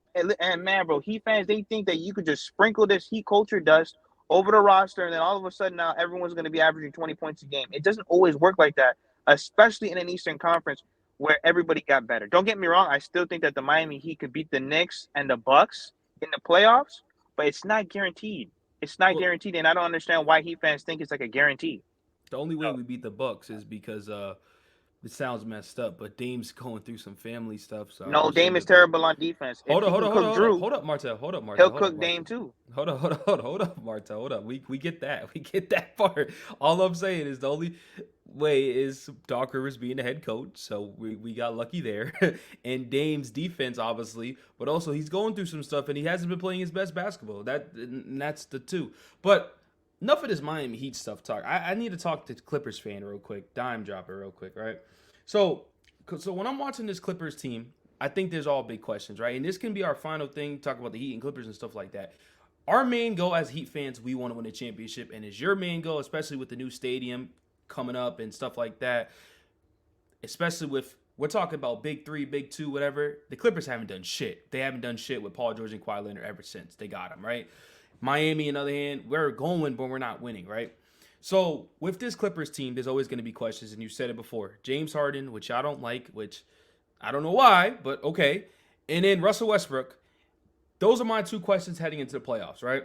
man, bro, Heat fans, they think that you could just sprinkle this Heat culture dust over the roster, and then all of a sudden now everyone's going to be averaging 20 points a game. It doesn't always work like that, especially in an Eastern Conference where everybody got better. Don't get me wrong. I still think that the Miami Heat could beat the Knicks and the Bucks in the playoffs, but it's not guaranteed. It's not guaranteed, and I don't understand why Heat fans think it's like a guarantee. The only way we beat the Bucks is because it sounds messed up, but Dame's going through some family stuff. So no, Dame is terrible on defense. Hold up, Martel. He'll cook Dame too. Hold up, Martel. Hold up. We get that. We get that part. All I'm saying is the only way is Doc Rivers being the head coach, so we got lucky there. And Dame's defense, obviously, but also he's going through some stuff, and he hasn't been playing his best basketball. That's the two. But enough of this Miami Heat stuff talk. I need to talk to Clippers fan real quick. Dime dropper real quick, right? So when I'm watching this Clippers team, I think there's all big questions, right? And this can be our final thing, talk about the Heat and Clippers and stuff like that. Our main goal as Heat fans, we want to win a championship. And is your main goal, especially with the new stadium coming up and stuff like that, especially with, we're talking about big 3, big 2, whatever. The Clippers haven't done shit. They haven't done shit with Paul George and Kawhi Leonard ever since they got him, right? Miami, on the other hand, we're going, but we're not winning, right? So with this Clippers team, there's always going to be questions, and you said it before. James Harden, which I don't like, which I don't know why, but okay. And then Russell Westbrook. Those are my 2 questions heading into the playoffs, right?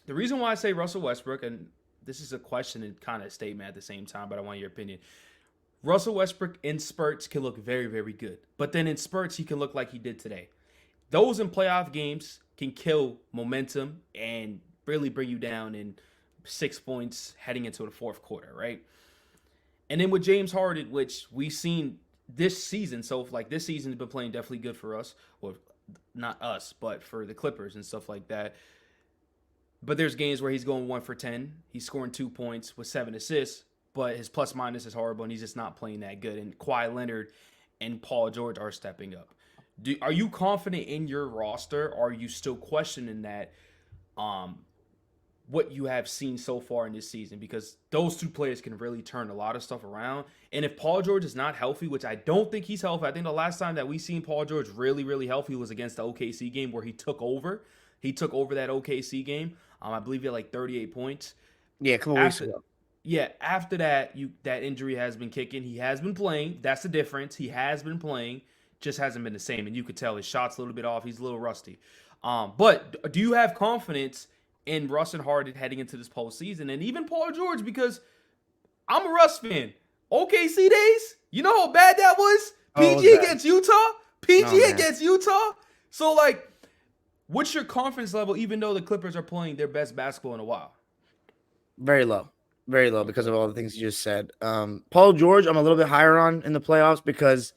The reason why I say Russell Westbrook, and this is a question and kind of a statement at the same time, but I want your opinion. Russell Westbrook in spurts can look very, very good. But then in spurts, he can look like he did today. Those in playoff games can kill momentum and really bring you down in 6 points heading into the fourth quarter, right? And then with James Harden, which we've seen this season, so like this season has been playing definitely good for us, or not us, but for the Clippers and stuff like that. But there's games where he's going 1 for 10. He's scoring 2 points with 7 assists, but his plus minus is horrible and he's just not playing that good. And Kawhi Leonard and Paul George are stepping up. Are you confident in your roster? Or are you still questioning that? What you have seen so far in this season, because those 2 players can really turn a lot of stuff around. And if Paul George is not healthy, which I don't think he's healthy, I think the last time that we seen Paul George really, really healthy was against the OKC game where he took over. He took over that OKC game. I believe he had like 38 points. Yeah, a couple weeks ago. Yeah, after that, that injury has been kicking. He has been playing. That's the difference. He has been playing, just hasn't been the same. And you could tell his shot's a little bit off. He's a little rusty. But do you have confidence in Russ and Harden heading into this postseason, and even Paul George, because I'm a Russ fan. OKC days, you know how bad that was? PG against Utah? PG against Utah? So, like, what's your confidence level, even though the Clippers are playing their best basketball in a while? Very low. Very low because of all the things you just said. Paul George, I'm a little bit higher on in the playoffs because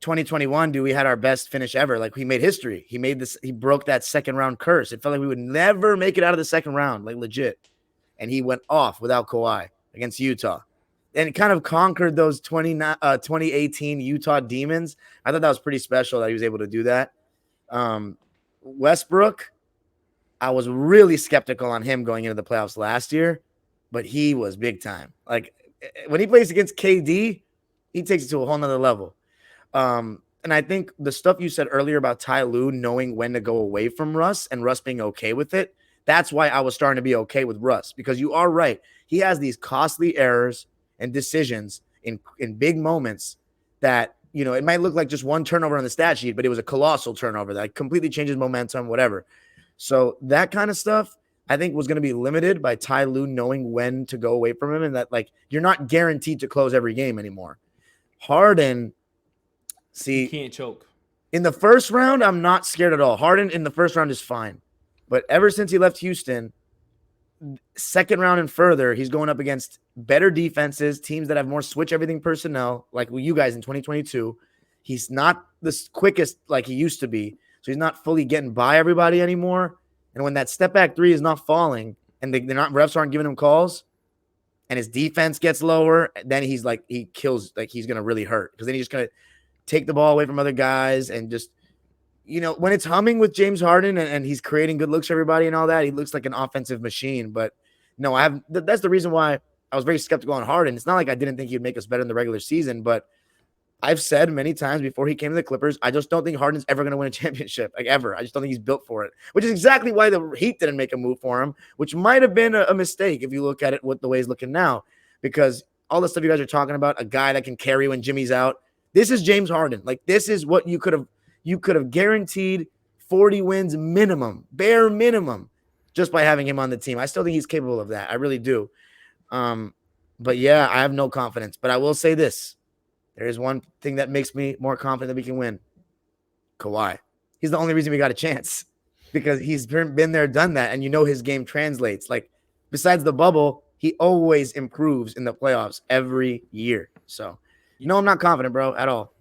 2021, we had our best finish ever. Like, he made history. He broke that second round curse. It felt like we would never make it out of the second round, like legit. And he went off without Kawhi against Utah. And it kind of conquered those 2018 Utah Demons. I thought that was pretty special that he was able to do that. Westbrook, I was really skeptical on him going into the playoffs last year, but he was big time. Like, when he plays against KD, he takes it to a whole nother level. And I think the stuff you said earlier about Ty Lue knowing when to go away from Russ and Russ being okay with it, that's why I was starting to be okay with Russ, because you are right. He has these costly errors and decisions in big moments that, you know, it might look like just one turnover on the stat sheet, but it was a colossal turnover that completely changes momentum, whatever. So that kind of stuff, I think, was going to be limited by Ty Lue knowing when to go away from him, and that, like, you're not guaranteed to close every game anymore. Harden, He see, can't choke. in the first round, I'm not scared at all. Harden in the first round is fine. But ever since he left Houston, second round and further, he's going up against better defenses, teams that have more switch everything personnel, like you guys in 2022. He's not the quickest like he used to be. So he's not fully getting by everybody anymore. And when that step back three is not falling and refs aren't giving him calls and his defense gets lower, then he's like, he kills, like he's going to really hurt, because then he's just going to take the ball away from other guys and just, you know, when it's humming with James Harden and he's creating good looks for everybody and all that, he looks like an offensive machine. But no, that's the reason why I was very skeptical on Harden. It's not like I didn't think he'd make us better in the regular season, but I've said many times before he came to the Clippers, I just don't think Harden's ever going to win a championship, like ever. I just don't think he's built for it, which is exactly why the Heat didn't make a move for him, which might have been a mistake if you look at it with the way he's looking now, because all the stuff you guys are talking about, a guy that can carry when Jimmy's out, this is James Harden. Like, this is what you could have guaranteed 40 wins minimum, bare minimum, just by having him on the team. I still think he's capable of that. I really do. But yeah, I have no confidence. But I will say this. There is one thing that makes me more confident that we can win. Kawhi. He's the only reason we got a chance, because he's been there, done that, and you know his game translates. Like, besides the bubble, he always improves in the playoffs every year. So, no, I'm not confident, bro, at all.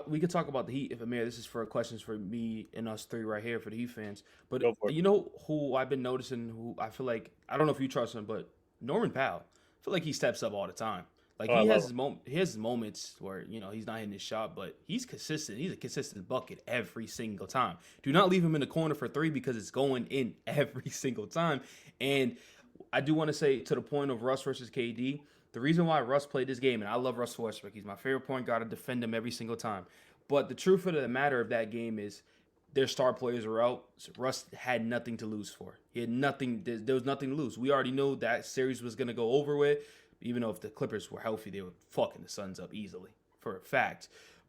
We could talk about the Heat if Amir. This is for questions for me and us three right here for the Heat fans. But Go for it. you know who I've been noticing, who I feel like, I don't know if you trust him, but Norman Powell. I feel like he steps up all the time. Like, he has his moments where, you know, he's not hitting his shot, but he's consistent. He's a consistent bucket every single time. Do not leave him in the corner for three, because it's going in every single time. And I do want to say, to the point of Russ versus KD, the reason why Russ played this game, and I love Russell Westbrook, he's my favorite point guard. I defend him every single time. But the truth of the matter of that game is their star players were out. So Russ had nothing to lose for. He had nothing. There was nothing to lose. We already knew that series was going to go over with. Even though if the Clippers were healthy, they were fucking the Suns up easily, for a fact.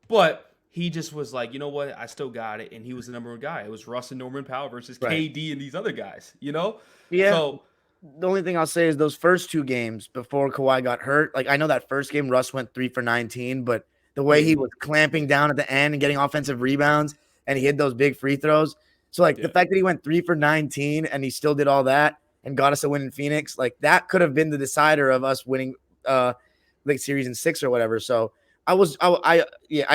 But he just was like, you know what? I still got it. And he was the number one guy. It was Russ and Norman Powell versus KD and these other guys, you know? Yeah. So the only thing I'll say is those first two games before Kawhi got hurt, like, I know that first game Russ went 3 for 19, but the way he was clamping down at the end and getting offensive rebounds, and he hit those big free throws. So, like, the fact that he went 3 for 19 and he still did all that and got us a win in Phoenix, like, that could have been the decider of us winning like series in 6 or whatever. So I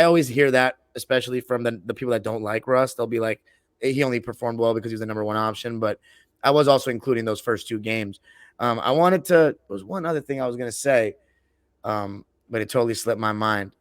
always hear that, especially from the people that don't like Russ. They'll be like, he only performed well because he was the number one option. But I was also including those first two games. There was one other thing I was going to say, but it totally slipped my mind.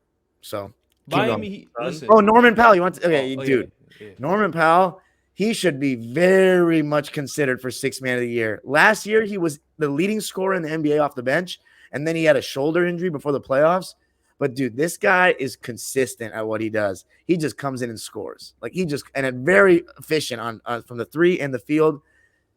So Miami, listen. Oh, Norman Powell. You want to? Okay, Oh, dude. Yeah. Norman Powell, he should be very much considered for Sixth Man of the Year. Last year, he was the leading scorer in the NBA off the bench, and then he had a shoulder injury before the playoffs. But, dude, this guy is consistent at what he does. He just comes in and scores. Like, and very efficient on from the three and the field.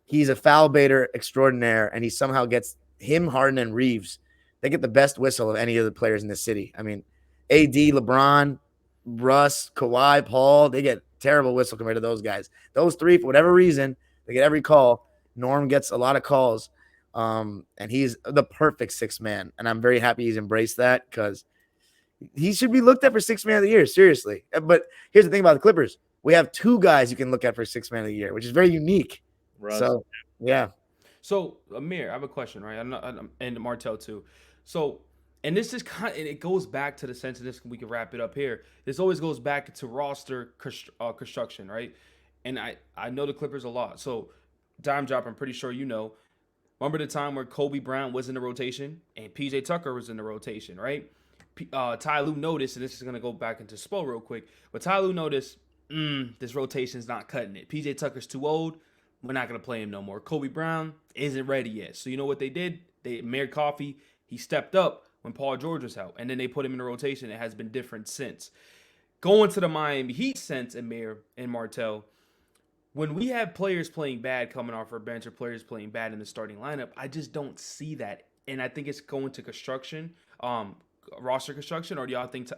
He's a foul baiter extraordinaire, and he somehow gets him, Harden, and Reeves. They get the best whistle of any of the players in the city. I mean, AD, LeBron, Russ, Kawhi, Paul, they get terrible whistle compared to those guys. Those three, for whatever reason, they get every call. Norm gets a lot of calls, and he's the perfect sixth man. And I'm very happy he's embraced that, because he should be looked at for Sixth Man of the Year, seriously. But here's the thing about the Clippers. We have two guys you can look at for Sixth Man of the Year, which is very unique. Russ. So, yeah. So, Amir, I have a question, right? And Martel, too. So, and this is kind of, and it goes back to the sense of this, we can wrap it up here. This always goes back to roster construction, right? And I know the Clippers a lot. So, dime drop, I'm pretty sure you know. Remember the time where Kobe Brown was in the rotation and PJ Tucker was in the rotation, right? Ty Lue noticed, and this is going to go back into Spo real quick, but Ty Lue noticed, this rotation's not cutting it. PJ Tucker's too old. We're not going to play him no more. Kobe Brown isn't ready yet. So you know what they did? Mayor Coffey, he stepped up when Paul George was out, and then they put him in the rotation. It has been different since. Going to the Miami Heat sense, Amir and Martel, when we have players playing bad coming off our bench or players playing bad in the starting lineup, I just don't see that and I think it's going to construction, roster construction, or do y'all think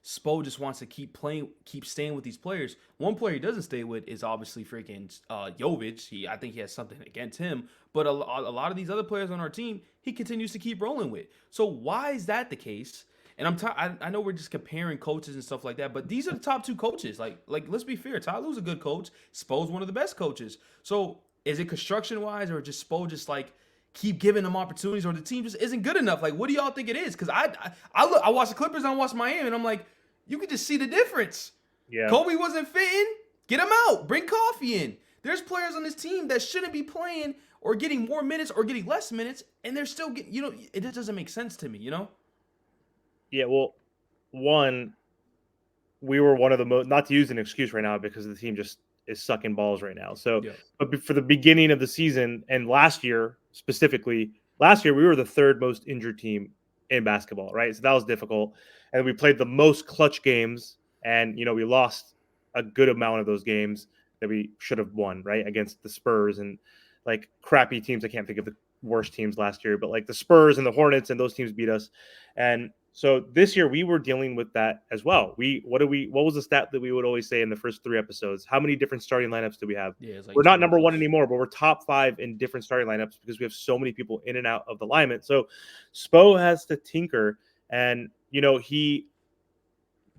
Spo just wants to keep staying with these players? One player he doesn't stay with is obviously freaking Jovic. I think he has something against him, but a lot of these other players on our team, he continues to keep rolling with. So why is that the case? And I know we're just comparing coaches and stuff like that, but these are the top two coaches. Like let's be fair. Ty Lue's a good coach. Spo's one of the best coaches. So is it construction wise, or just Spo just like keep giving them opportunities, or the team just isn't good enough? Like, what do y'all think it is? Because I watch the Clippers, I watch Miami, and I'm like, you can just see the difference. Yeah. Kobe wasn't fitting. Get him out. Bring Coffee in. There's players on this team that shouldn't be playing or getting more minutes or getting less minutes, and they're still getting. It just doesn't make sense to me. Yeah, well, one, we were one of the most, not to use an excuse right now because the team just is sucking balls right now. So, Yeah. but for the beginning of the season and last year specifically, we were the third most injured team in basketball, right? So that was difficult. And we played the most clutch games, and, we lost a good amount of those games that we should have won, right? Against the Spurs and like crappy teams. I can't think of the worst teams last year, but like the Spurs and the Hornets, and those teams beat us. And so this year we were dealing with that as well. What was the stat that we would always say in the first 3 episodes? How many different starting lineups do we have? Yeah, it's like we're not 20 number one plus. anymore, but we're top 5 in different starting lineups because we have so many people in and out of the alignment. So Spo has to tinker, and he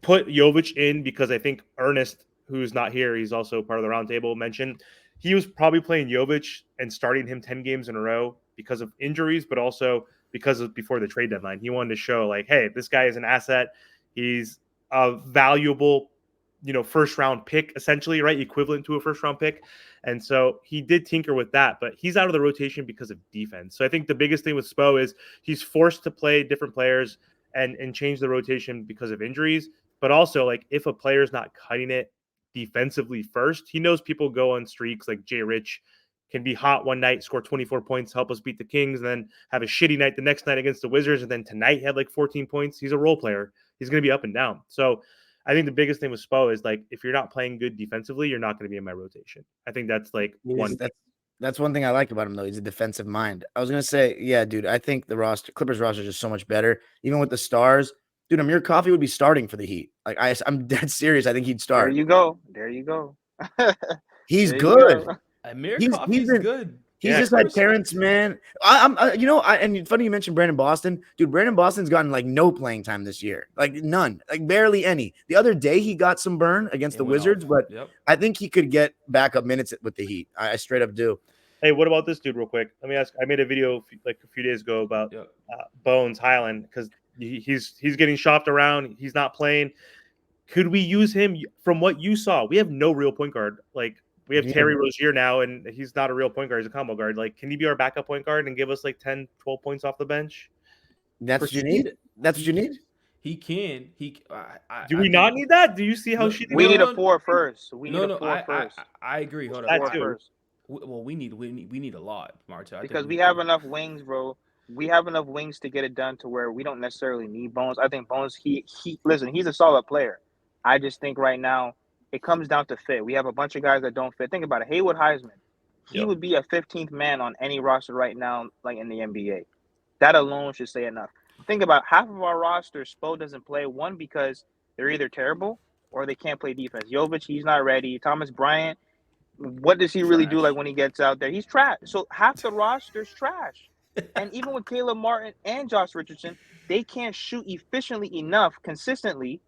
put Jovic in because I think Ernest, who's not here, he's also part of the roundtable, mentioned he was probably playing Jovic and starting him 10 games in a row because of injuries, but also because of before the trade deadline. He wanted to show like, hey, this guy is an asset. He's a valuable, first round pick, essentially, right? Equivalent to a first round pick. And so he did tinker with that, but he's out of the rotation because of defense. So I think the biggest thing with Spo is he's forced to play different players and change the rotation because of injuries. But also, like, if a player's not cutting it defensively first, he knows people go on streaks like Jay Rich can be hot one night, score 24 points, help us beat the Kings, and then have a shitty night the next night against the Wizards, and then tonight had like 14 points. He's a role player. He's going to be up and down. So I think the biggest thing with Spo is like, if you're not playing good defensively, you're not going to be in my rotation. I think that's like one. That's one thing I like about him, though. He's a defensive mind. I was going to say, yeah, dude, I think the Clippers roster is just so much better. Even with the stars, dude, Amir Coffey would be starting for the Heat. Like, I'm dead serious. I think he'd start. There you go. He's There you good. go. Amir Coffey's good. He's just like Terrence, man. And funny you mentioned Brandon Boston. Dude, Brandon Boston's gotten like no playing time this year. Like none. Like barely any. The other day he got some burn against the Wizards, but I think he could get backup minutes with the Heat. I straight up do. Hey, what about this dude real quick? Let me ask. I made a video like a few days ago about Bones Highland because he's getting shopped around. He's not playing. Could we use him? From what you saw, we have no real point guard. Like, we have Terry Rozier now, and he's not a real point guard. He's a combo guard. Like, can he be our backup point guard and give us like 10, 12 points off the bench? That's what you need? That's what you need? He can. Do we not need that? Do you see how shitty we need a 4 first. I agree. Hold on. That first. Well, we need a lot, Marta. Because we have enough wings, bro. We have enough wings to get it done to where we don't necessarily need Bones. I think Bones, listen, he's a solid player. I just think right now it comes down to fit. We have a bunch of guys that don't fit. Think about it. Haywood Heisman, he would be a 15th man on any roster right now, like in the NBA. That alone should say enough. Think about half of our roster, Spo doesn't play. One, because they're either terrible or they can't play defense. Jovic, he's not ready. Thomas Bryant, what does he really do like when he gets out there? He's trash. So half the roster's trash. And even with Caleb Martin and Josh Richardson, they can't shoot efficiently enough consistently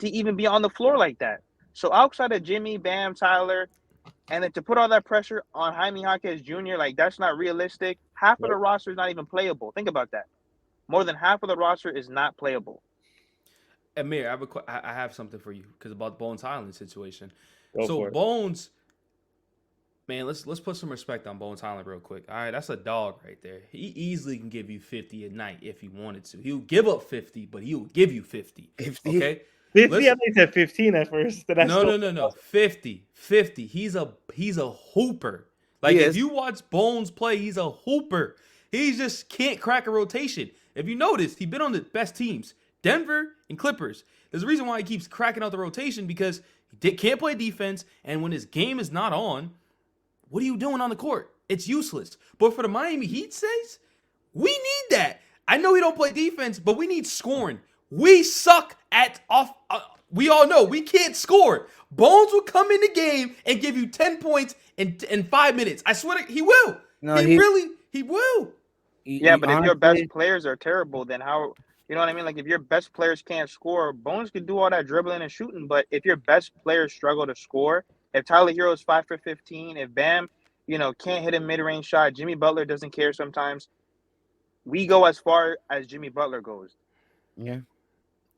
to even be on the floor like that. So outside of Jimmy, Bam, Tyler, and then to put all that pressure on Jaime Jaquez Jr., like, that's not realistic. Half of the roster is not even playable. Think about that. More than half of the roster is not playable. Amir, I have something for you because about the Bones Highland situation. So Bones, man, let's put some respect on Bones Highland real quick. All right, that's a dog right there. He easily can give you 50 a night if he wanted to. He'll give up 50, but he'll give you 50. 50? Okay? 50? I think he said 15 at first. No. 50. He's a hooper. Like, if you watch Bones play, he's a hooper. He just can't crack a rotation. If you notice, he's been on the best teams, Denver and Clippers. There's a reason why he keeps cracking out the rotation, because he can't play defense, and when his game is not on, what are you doing on the court? It's useless. But for the Miami Heat says, We need that. I know we don't play defense, but we need scoring. We suck at off. We all know we can't score. Bones will come in the game and give you 10 points in 5 minutes. I swear he will. No, He will. Yeah, but if your best honestly, players are terrible, then how? You know what I mean? Like if your best players can't score, Bones can do all that dribbling and shooting. But if your best players struggle to score, if Tyler Hero's 5 for 15, if Bam, can't hit a mid-range shot, Jimmy Butler doesn't care sometimes. We go as far as Jimmy Butler goes. yeah,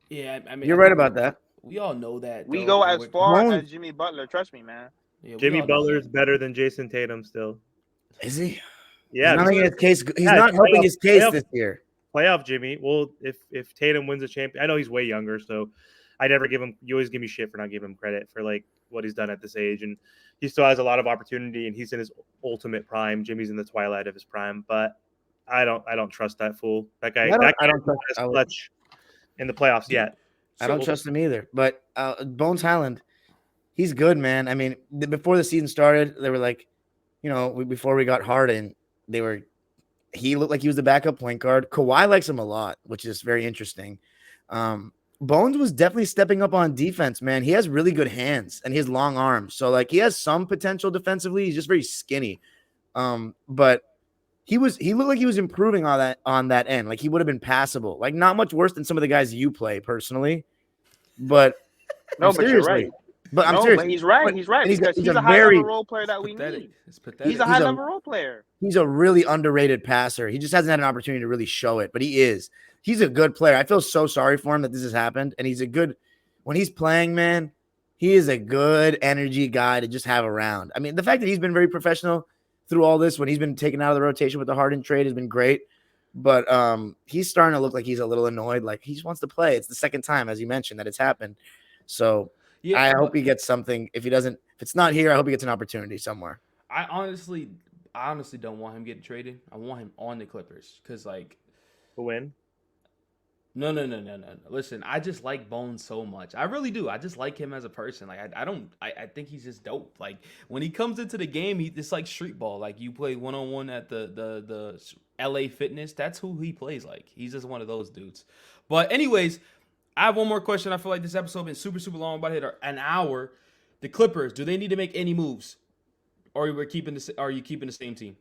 Yeah, I mean, you're I right think about that. we all know that. We Though, go and as far Bones, as Jimmy Butler. Trust me, man. yeah, we Jimmy all know Butler's that. better than Jason Tatum still. is he? He's Yeah, not this making is his case. He's yeah, not it's helping his case playoff this year. playoff Jimmy. Well, if Tatum wins a champion, I know he's way younger, so I never give him. You always give me shit for not giving him credit for like what he's done at this age, and he still has a lot of opportunity, and he's in his ultimate prime. Jimmy's in the twilight of his prime, but I don't trust that fool. That guy Yeah, that I guy don't is not trust. as clutch in the playoffs yet. I don't So trust him either. But Bones Highland, he's good, man. I mean, before the season started, they were like, before we got Harden, he looked like he was the backup point guard. Kawhi likes him a lot, which is very interesting. Bones was definitely stepping up on defense, man. He has really good hands and he has long arms. So like he has some potential defensively. He's just very skinny. But he looked like he was improving on that end. Like he would have been passable. Like not much worse than some of the guys you play personally. But No, but you're right. I'm No, serious. but he's right. But- He's right and because he's he's a a high very level role player that we pathetic. need. It's pathetic. He's a high level role player. He's a really underrated passer. He just hasn't had an opportunity to really show it, but he is. He's a good player. I feel so sorry for him that this has happened. And when he's playing, man, he is a good energy guy to just have around. I mean, the fact that he's been very professional through all this when he's been taken out of the rotation with the Harden trade has been great. But he's starting to look like he's a little annoyed. Like he just wants to play. It's the second time, as you mentioned, that it's happened. So Yeah, I hope he gets something. If it's not here, I hope he gets an opportunity somewhere. I honestly don't want him getting traded. I want him on the Clippers because like To win. no. Listen, I just like Bones so much. I really do. I just like him as a person. Like I think he's just dope. Like when he comes into the game, it's like street ball. Like you play 1-on-1 at the LA Fitness. That's who he plays like. He's just one of those dudes. But anyways, I have one more question. I feel like this episode been super long, about to hit an hour. The Clippers, do they need to make any moves? Or are you keeping the same team?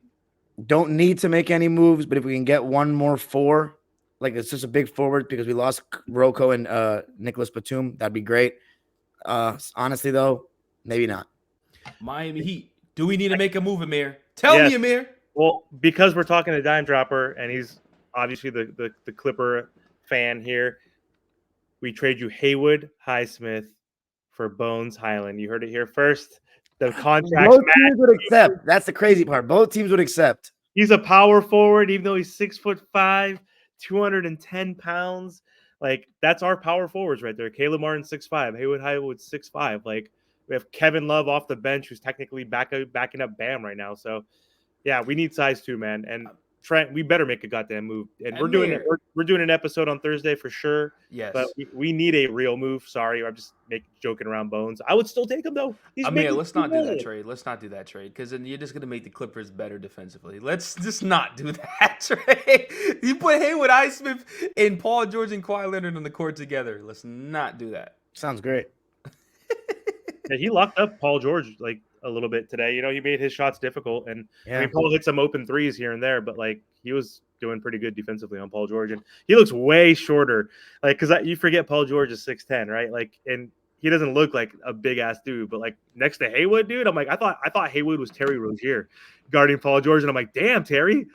Don't need to make any moves, but if we can get one more four, like it's just a big forward because we lost Rocco and Nicholas Batum, that'd be great. Honestly, though, maybe not. Miami Heat. Do we need to make a move, Amir? Tell Yes. me, Amir. Well, because we're talking to Dime Dropper, and he's obviously the Clipper fan here, we trade you Haywood Highsmith for Bones Highland. You heard it here first. The contract. Both teams would accept. That's the crazy part. Both teams would accept. He's a power forward, even though he's 6'5", 210 pounds. Like that's our power forwards right there. Caleb Martin 6'5", Haywood Highwood 6'5". Like we have Kevin Love off the bench, who's technically backing up Bam right now. So yeah, we need size too, man. And Trent, we better make a goddamn move. And we're doing it. We're doing an episode on Thursday for sure. Yes. But we need a real move. Sorry, I'm just joking around Bones. I would still take him though. Amir, let's not do that trade. Let's not do that trade because then you're just gonna make the Clippers better defensively. Let's just not do that trade. You put Haywood Highsmith and Paul George and Kawhi Leonard on the court together. Let's not do that. Sounds great. Yeah, he locked up Paul George like a little bit today. You know, he made his shots difficult, and Yeah. I mean, Paul hit some open threes here and there, but like he was doing pretty good defensively on Paul George, and he looks way shorter. Like, because you forget Paul George is 6'10", right? Like, and he doesn't look like a big ass dude, but like next to Haywood, dude, I'm like, I thought Haywood was Terry Rozier guarding Paul George, and I'm like, damn, Terry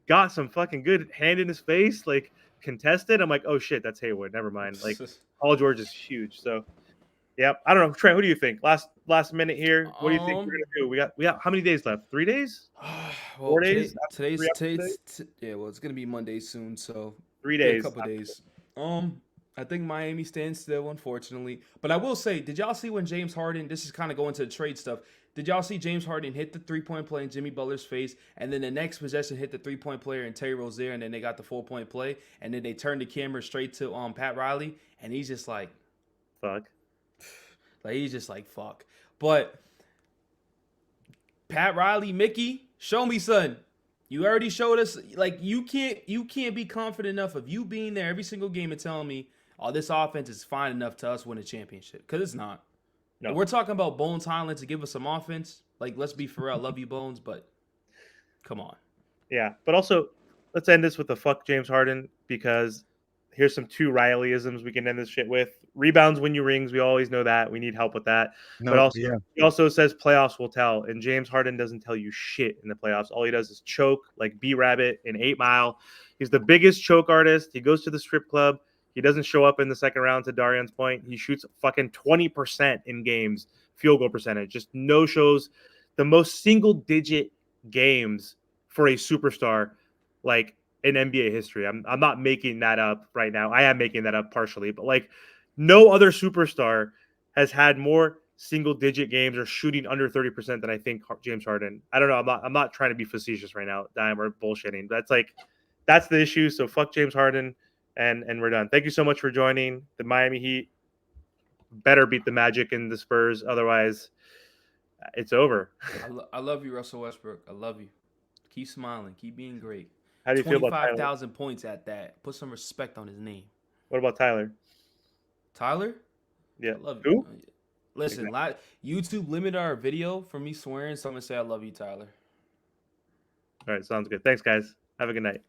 got some fucking good hand in his face, like contested. I'm like, oh shit, that's Haywood. Never mind. Like Paul George is huge, so. Yep. I don't know. Trent, who do you think? Last minute here. What do you think we're gonna do? We got how many days left? 3 days? Well, 4 days? Today's yeah. Well, it's gonna be Monday soon, so 3 days. a couple days. I think Miami stands still, unfortunately. But I will say, did y'all see when James Harden? This is kind of going to the trade stuff. Did y'all see James Harden hit the 3-point play in Jimmy Butler's face, and then the next possession hit the 3-point player in Terry Rozier, and then they got the 4-point play, and then they turned the camera straight to Pat Riley, and he's just like, Fuck. Like he's just like fuck. But Pat Riley, Mickey, show me son. You already showed us like you can't be confident enough of you being there every single game and telling me, oh, this offense is fine enough to us win a championship. Because it's not. No. We're talking about Bones Highland to give us some offense. Like, let's be for real. I love you, Bones, but come on. Yeah, but also let's end this with a fuck James Harden, because here's some two Rileyisms we can end this shit with. Rebounds win you rings. We always know that. We need help with that. No, But also, yeah. he also says playoffs will tell, and James Harden doesn't tell you shit in the playoffs. All he does is choke like B Rabbit in 8 Mile. He's the biggest choke artist. He goes to the strip club. He doesn't show up in the second round, to Darian's point. He shoots fucking 20% in games, field goal percentage. Just no shows. The most single digit games for a superstar like in NBA history. I'm not making that up right now. I am making that up partially, but like no other superstar has had more single digit games or shooting under 30% than I think James Harden. I don't know. I'm not trying to be facetious right now, Dime, or bullshitting. That's the issue. So fuck James Harden, and we're done. Thank you so much for joining. The Miami Heat better beat the Magic and the Spurs, otherwise it's over. I love you, Russell Westbrook. I love you. Keep smiling. Keep being great. How do you feel about Tyler? 25,000 points at that. Put some respect on his name. What about Tyler? Tyler? Yeah. I love Who? you. Listen, YouTube limited our video for me swearing, so I'm going to say I love you, Tyler. All right, sounds good. Thanks, guys. Have a good night.